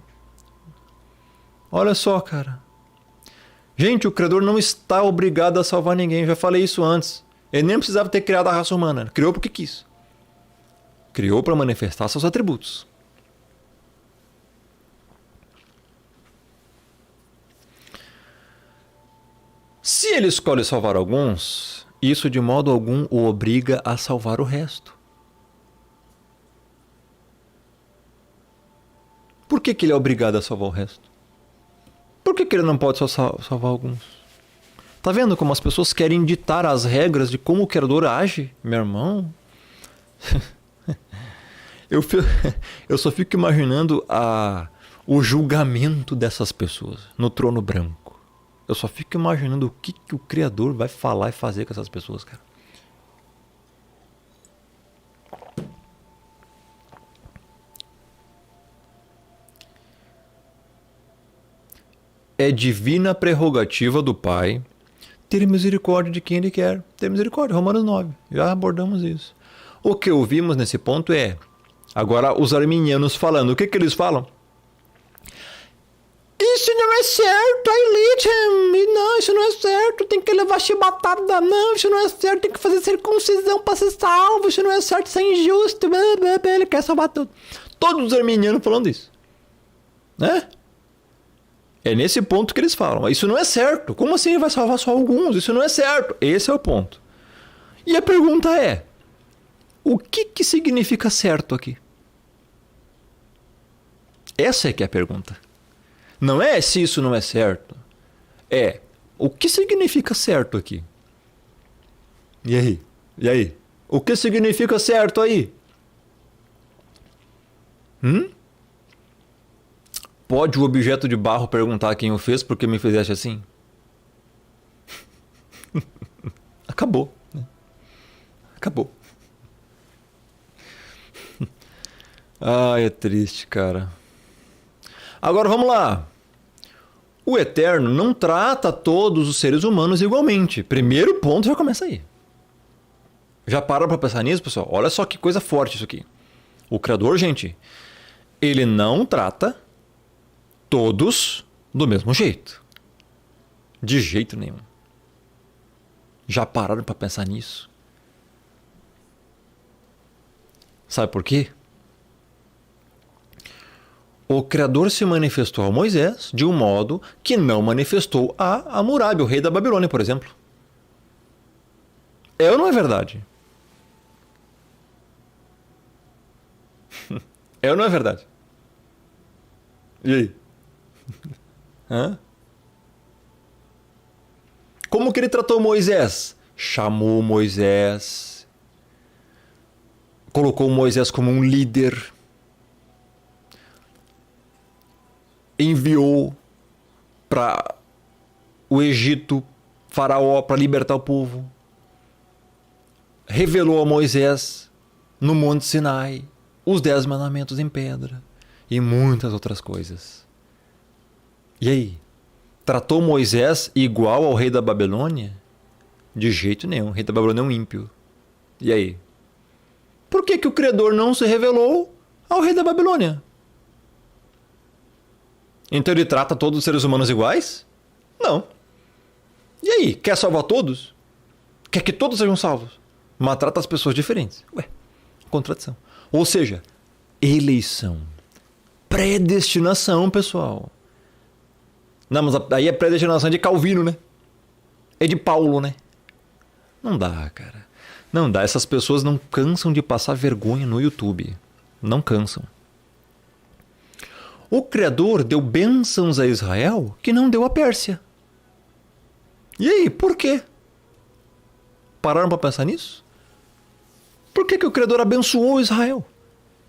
Speaker 1: Olha só, cara. Gente, o Criador não está obrigado a salvar ninguém. Eu já falei isso antes. Ele nem precisava ter criado a raça humana. Ele criou porque quis. Criou para manifestar seus atributos. Se ele escolhe salvar alguns, isso de modo algum o obriga a salvar o resto. Por que ele é obrigado a salvar o resto? Por que ele não pode só salvar alguns? Tá vendo como as pessoas querem ditar as regras de como o Criador age, meu irmão? Eu só fico imaginando o julgamento dessas pessoas no trono branco. Eu só fico imaginando o que o Criador vai falar e fazer com essas pessoas, cara. É divina prerrogativa do Pai ter misericórdia de quem Ele quer. Ter misericórdia, Romanos 9. Já abordamos isso. O que ouvimos nesse ponto é... Agora os arminianos falando. O que eles falam? Isso não é certo, não, isso não é certo, tem que levar chibatada, não, isso não é certo, tem que fazer circuncisão para ser salvo, isso não é certo, isso é injusto, ele quer salvar tudo. Todos os arminianos falando isso, né? É nesse ponto que eles falam, isso não é certo, como assim ele vai salvar só alguns, isso não é certo, esse é o ponto. E a pergunta é, o que significa certo aqui? Essa é que é a pergunta. Não é se isso não é certo. É o que significa certo aqui. E aí? E aí? O que significa certo aí? Pode o objeto de barro perguntar quem o fez porque me fizeste assim? Acabou. Né? Acabou. Ai, é triste, cara. Agora vamos lá. O Eterno não trata todos os seres humanos igualmente. Primeiro ponto já começa aí. Já para pra pensar nisso, pessoal? Olha só que coisa forte isso aqui. O Criador, gente, ele não trata todos do mesmo jeito. De jeito nenhum. Já pararam pra pensar nisso? Sabe por quê? O Criador se manifestou a Moisés de um modo que não manifestou a Hammurabi, o rei da Babilônia, por exemplo. É ou não é verdade? É ou não é verdade? E aí? Hã? Como que ele tratou Moisés? Chamou Moisés, colocou Moisés como um líder, enviou para o Egito, Faraó, para libertar o povo, revelou a Moisés no Monte Sinai os 10 mandamentos em pedra e muitas outras coisas. E aí? Tratou Moisés igual ao rei da Babilônia? De jeito nenhum. O rei da Babilônia é um ímpio. E aí? Por que o Criador não se revelou ao rei da Babilônia? Então ele trata todos os seres humanos iguais? Não. E aí? Quer salvar todos? Quer que todos sejam salvos? Mas trata as pessoas diferentes. Ué, contradição. Ou seja, eleição. Predestinação, pessoal. Não, mas aí é predestinação de Calvino, né? É de Paulo, né? Não dá, cara. Não dá. Essas pessoas não cansam de passar vergonha no YouTube. Não cansam. O Criador deu bênçãos a Israel que não deu a Pérsia. E aí, por quê? Pararam para pensar nisso? Por que o Criador abençoou Israel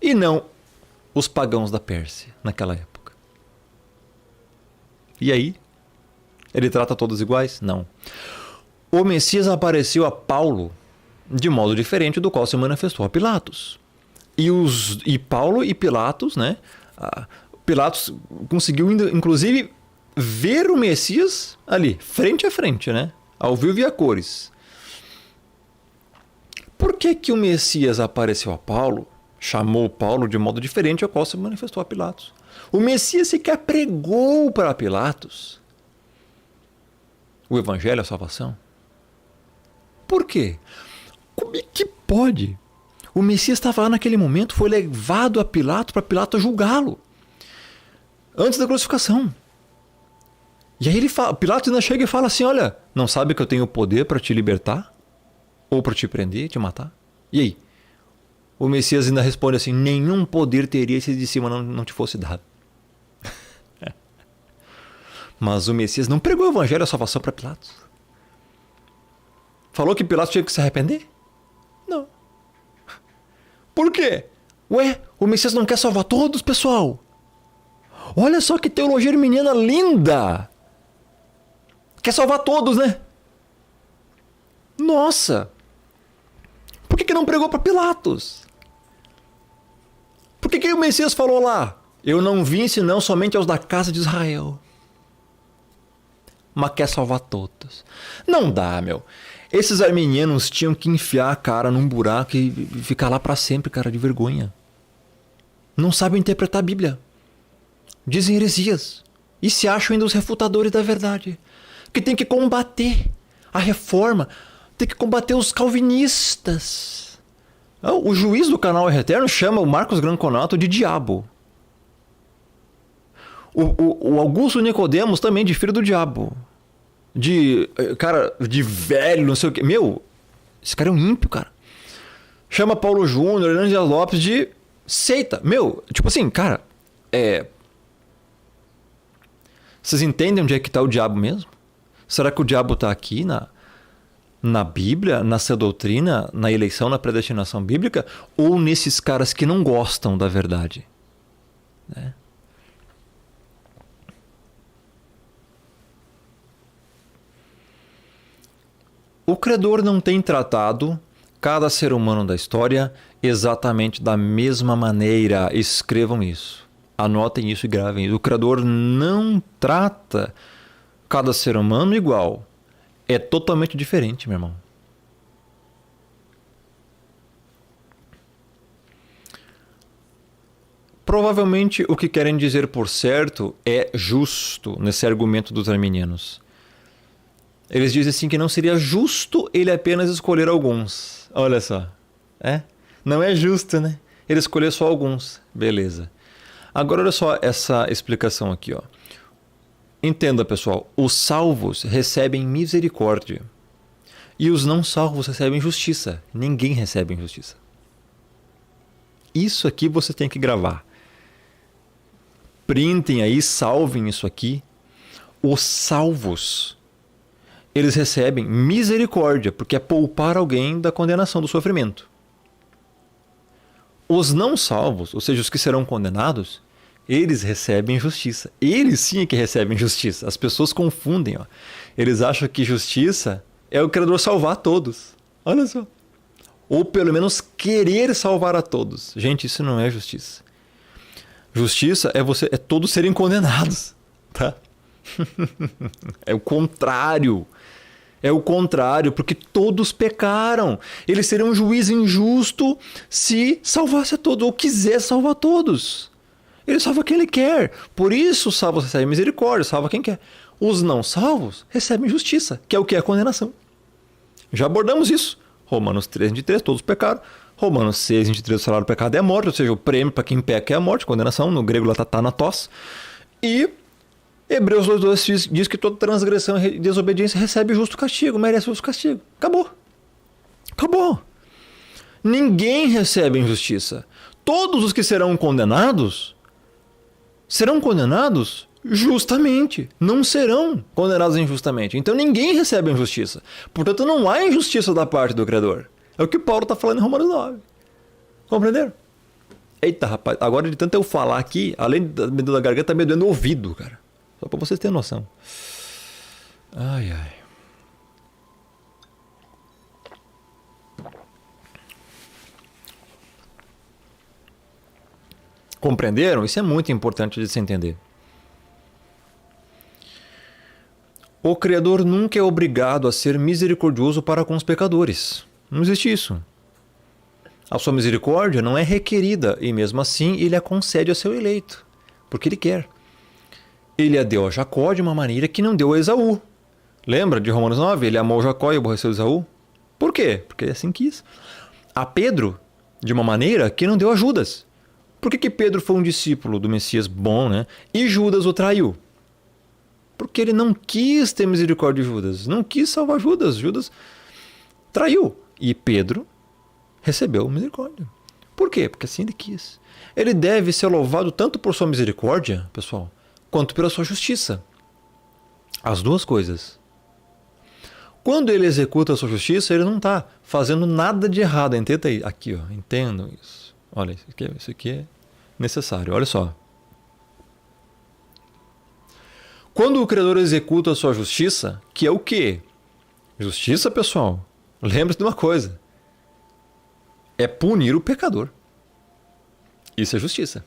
Speaker 1: e não os pagãos da Pérsia naquela época? E aí? Ele trata todos iguais? Não. O Messias apareceu a Paulo de modo diferente do qual se manifestou a Pilatos. E Paulo e Pilatos, né? Pilatos conseguiu, inclusive, ver o Messias ali, frente a frente, né? Ao vivo e a cores. Por que o Messias apareceu a Paulo, chamou Paulo de modo diferente ao qual se manifestou a Pilatos? O Messias sequer pregou para Pilatos o Evangelho, a salvação. Por quê? Como é que pode? O Messias estava lá naquele momento, foi levado a Pilatos para Pilatos julgá-lo. Antes da crucificação. E aí Pilatos ainda chega e fala assim, olha, não sabe que eu tenho poder para te libertar? Ou para te prender, te matar? E aí? O Messias ainda responde assim, nenhum poder teria se de cima não te fosse dado. Mas o Messias não pregou o Evangelho, a salvação para Pilatos. Falou que Pilatos tinha que se arrepender? Não. Por quê? Ué, o Messias não quer salvar todos, pessoal? Olha só que teologia arminiana linda! Quer salvar todos, né? Nossa! Por que não pregou para Pilatos? Por que o Messias falou lá? Eu não vim senão somente aos da casa de Israel. Mas quer salvar todos. Não dá, meu. Esses arminianos tinham que enfiar a cara num buraco e ficar lá para sempre, cara, de vergonha. Não sabem interpretar a Bíblia. Dizem heresias. E se acham ainda os refutadores da verdade. Que tem que combater a reforma. Tem que combater os calvinistas. O juiz do canal Eterno chama o Marcos Granconato de diabo. O Augusto Nicodemos também de filho do diabo. De velho, não sei o quê. Meu, esse cara é um ímpio, cara. Chama Paulo Júnior, Hernandes Dias Lopes de seita. Meu, tipo assim, cara, vocês entendem onde é que tá o diabo mesmo? Será que o diabo tá aqui na Bíblia, na sua doutrina, na eleição, na predestinação bíblica? Ou nesses caras que não gostam da verdade? Né? O Criador não tem tratado cada ser humano da história exatamente da mesma maneira. Escrevam isso. Anotem isso e gravem isso. O Criador não trata cada ser humano igual. É totalmente diferente, meu irmão. Provavelmente o que querem dizer por certo é justo nesse argumento dos arminianos. Eles dizem assim que não seria justo ele apenas escolher alguns. Olha só. Não é justo, né? Ele escolher só alguns. Beleza. Agora olha só essa explicação aqui, ó. Entenda, pessoal. Os salvos recebem misericórdia. E os não salvos recebem justiça. Ninguém recebe injustiça. Isso aqui você tem que gravar. Printem aí, salvem isso aqui. Os salvos, eles recebem misericórdia, porque é poupar alguém da condenação, do sofrimento. Os não salvos, ou seja, os que serão condenados, eles recebem justiça. Eles sim é que recebem justiça. As pessoas confundem. Ó. Eles acham que justiça é o Criador salvar todos. Olha só. Ou pelo menos querer salvar a todos. Gente, isso não é justiça. Justiça é todos serem condenados. Tá? É o contrário. É o contrário, porque todos pecaram. Ele seria um juiz injusto se salvasse a todos, ou quisesse salvar todos. Ele salva quem ele quer. Por isso os salvos recebem misericórdia, salva quem quer. Os não salvos recebem justiça, que é o que é a condenação. Já abordamos isso. Romanos 3, 23, todos pecaram. Romanos 6, 23, o salário do pecado é a morte, ou seja, o prêmio para quem peca é a morte, condenação, no grego lá tá thanatos. E Hebreus 2,2 diz que toda transgressão e desobediência recebe justo castigo, merece justo castigo. Acabou. Acabou. Ninguém recebe injustiça. Todos os que serão condenados justamente. Não serão condenados injustamente. Então ninguém recebe injustiça. Portanto, não há injustiça da parte do Criador. É o que Paulo está falando em Romanos 9. Compreenderam? Eita, rapaz. Agora de tanto eu falar aqui, além me doendo a garganta, tá me doendo o ouvido, cara. Só para vocês terem noção. Ai, ai. Compreenderam? Isso é muito importante de se entender. O Criador nunca é obrigado a ser misericordioso para com os pecadores. Não existe isso. A sua misericórdia não é requerida e mesmo assim ele a concede ao seu eleito, porque ele quer. Ele a deu a Jacó de uma maneira que não deu a Esaú. Lembra de Romanos 9? Ele amou Jacó e aborreceu Esaú. Por quê? Porque ele assim quis. A Pedro de uma maneira que não deu a Judas. Por que Pedro foi um discípulo do Messias bom, né? E Judas o traiu? Porque ele não quis ter misericórdia de Judas. Não quis salvar Judas. Judas traiu. E Pedro recebeu misericórdia. Por quê? Porque assim ele quis. Ele deve ser louvado tanto por sua misericórdia, pessoal, quanto pela sua justiça. As duas coisas. Quando ele executa a sua justiça, ele não está fazendo nada de errado. Entenda aí. Aqui, ó, entendam isso. Olha, isso aqui é necessário. Olha só. Quando o Criador executa a sua justiça, que é o quê? Justiça, pessoal. Lembre-se de uma coisa. É punir o pecador. Isso é justiça.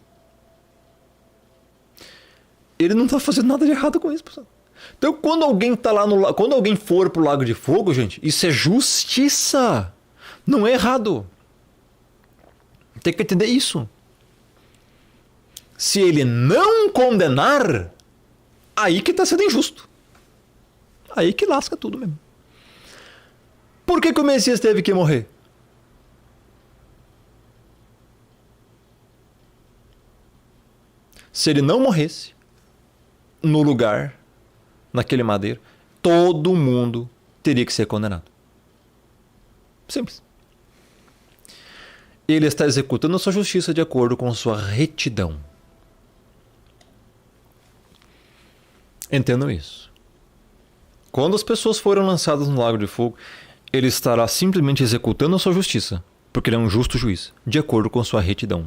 Speaker 1: Ele não está fazendo nada de errado com isso, pessoal. Então, quando alguém tá lá quando alguém for pro Lago de Fogo, gente, isso é justiça. Não é errado. Tem que entender isso. Se ele não condenar, aí que está sendo injusto. Aí que lasca tudo mesmo. Por que o Messias teve que morrer? Se ele não morresse no lugar, naquele madeiro, todo mundo teria que ser condenado. Simples. Ele está executando a sua justiça de acordo com sua retidão. Entendam isso. Quando as pessoas forem lançadas no lago de fogo, ele estará simplesmente executando a sua justiça, porque ele é um justo juiz, de acordo com sua retidão.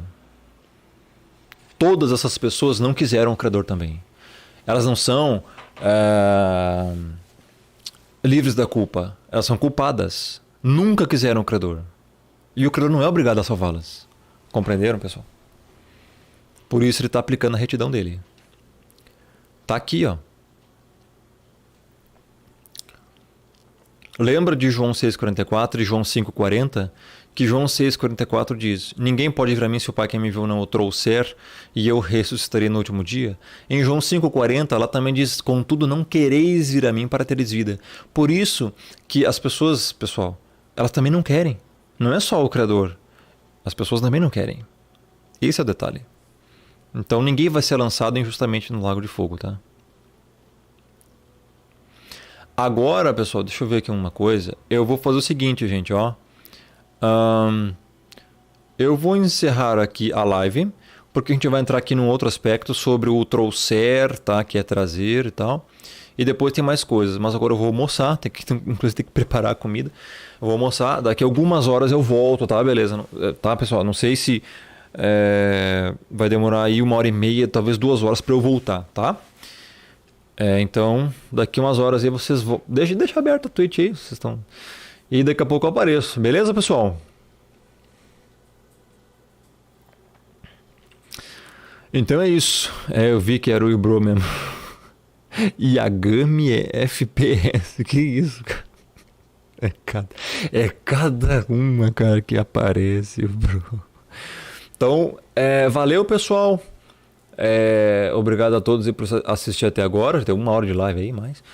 Speaker 1: Todas essas pessoas não quiseram o Criador também. Elas não são livres da culpa. Elas são culpadas. Nunca quiseram o Criador. E o Criador não é obrigado a salvá-las. Compreenderam, pessoal? Por isso ele está aplicando a retidão dele. Está aqui, ó. Lembra de João 6,44 e João 5,40? Que João 6,44 diz: ninguém pode vir a mim se o Pai que me enviou não o trouxer, e eu ressuscitarei no último dia. Em João 5,40 ela também diz: contudo não quereis vir a mim para teres vida. Por isso que as pessoas, pessoal, elas também não querem. Não é só o Criador. As pessoas também não querem. Esse é o detalhe. Então ninguém vai ser lançado injustamente no lago de fogo, tá? Agora, pessoal, deixa eu ver aqui uma coisa. Eu vou fazer o seguinte, gente, ó. Ahn, eu vou encerrar aqui a live, porque a gente vai entrar aqui num outro aspecto sobre o trouxer, tá? Que é trazer e tal. E depois tem mais coisas, mas agora eu vou almoçar, inclusive tem que preparar a comida. Eu vou almoçar, daqui a algumas horas eu volto, tá? Beleza, tá, pessoal? Não sei se vai demorar aí 1h30, talvez 2 horas para eu voltar, tá? Então, daqui umas horas aí vocês vão. Deixa aberto a Twitch aí, vocês estão. E daqui a pouco eu apareço, beleza, pessoal? Então é isso. Eu vi que era o Ibro mesmo. Yagami é FPS. Que isso, cara? É cada uma, cara, que aparece, bro. Então, valeu, pessoal. Obrigado a todos aí por assistir até agora. Já tem 1 hora de live aí, mais.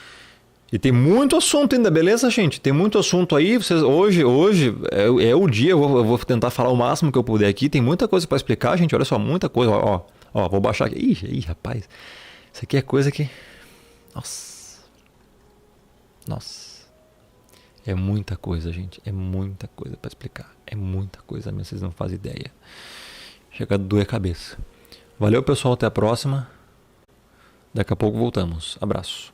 Speaker 1: E tem muito assunto ainda, beleza, gente? Tem muito assunto aí. Hoje é o dia. Eu vou tentar falar o máximo que eu puder aqui. Tem muita coisa para explicar, gente. Olha só, muita coisa. Ó, vou baixar aqui. Ih, rapaz. Isso aqui é coisa que. Nossa. É muita coisa, gente. É muita coisa para explicar. É muita coisa mesmo. Vocês não fazem ideia. Chega a doer a cabeça. Valeu, pessoal. Até a próxima. Daqui a pouco voltamos. Abraço.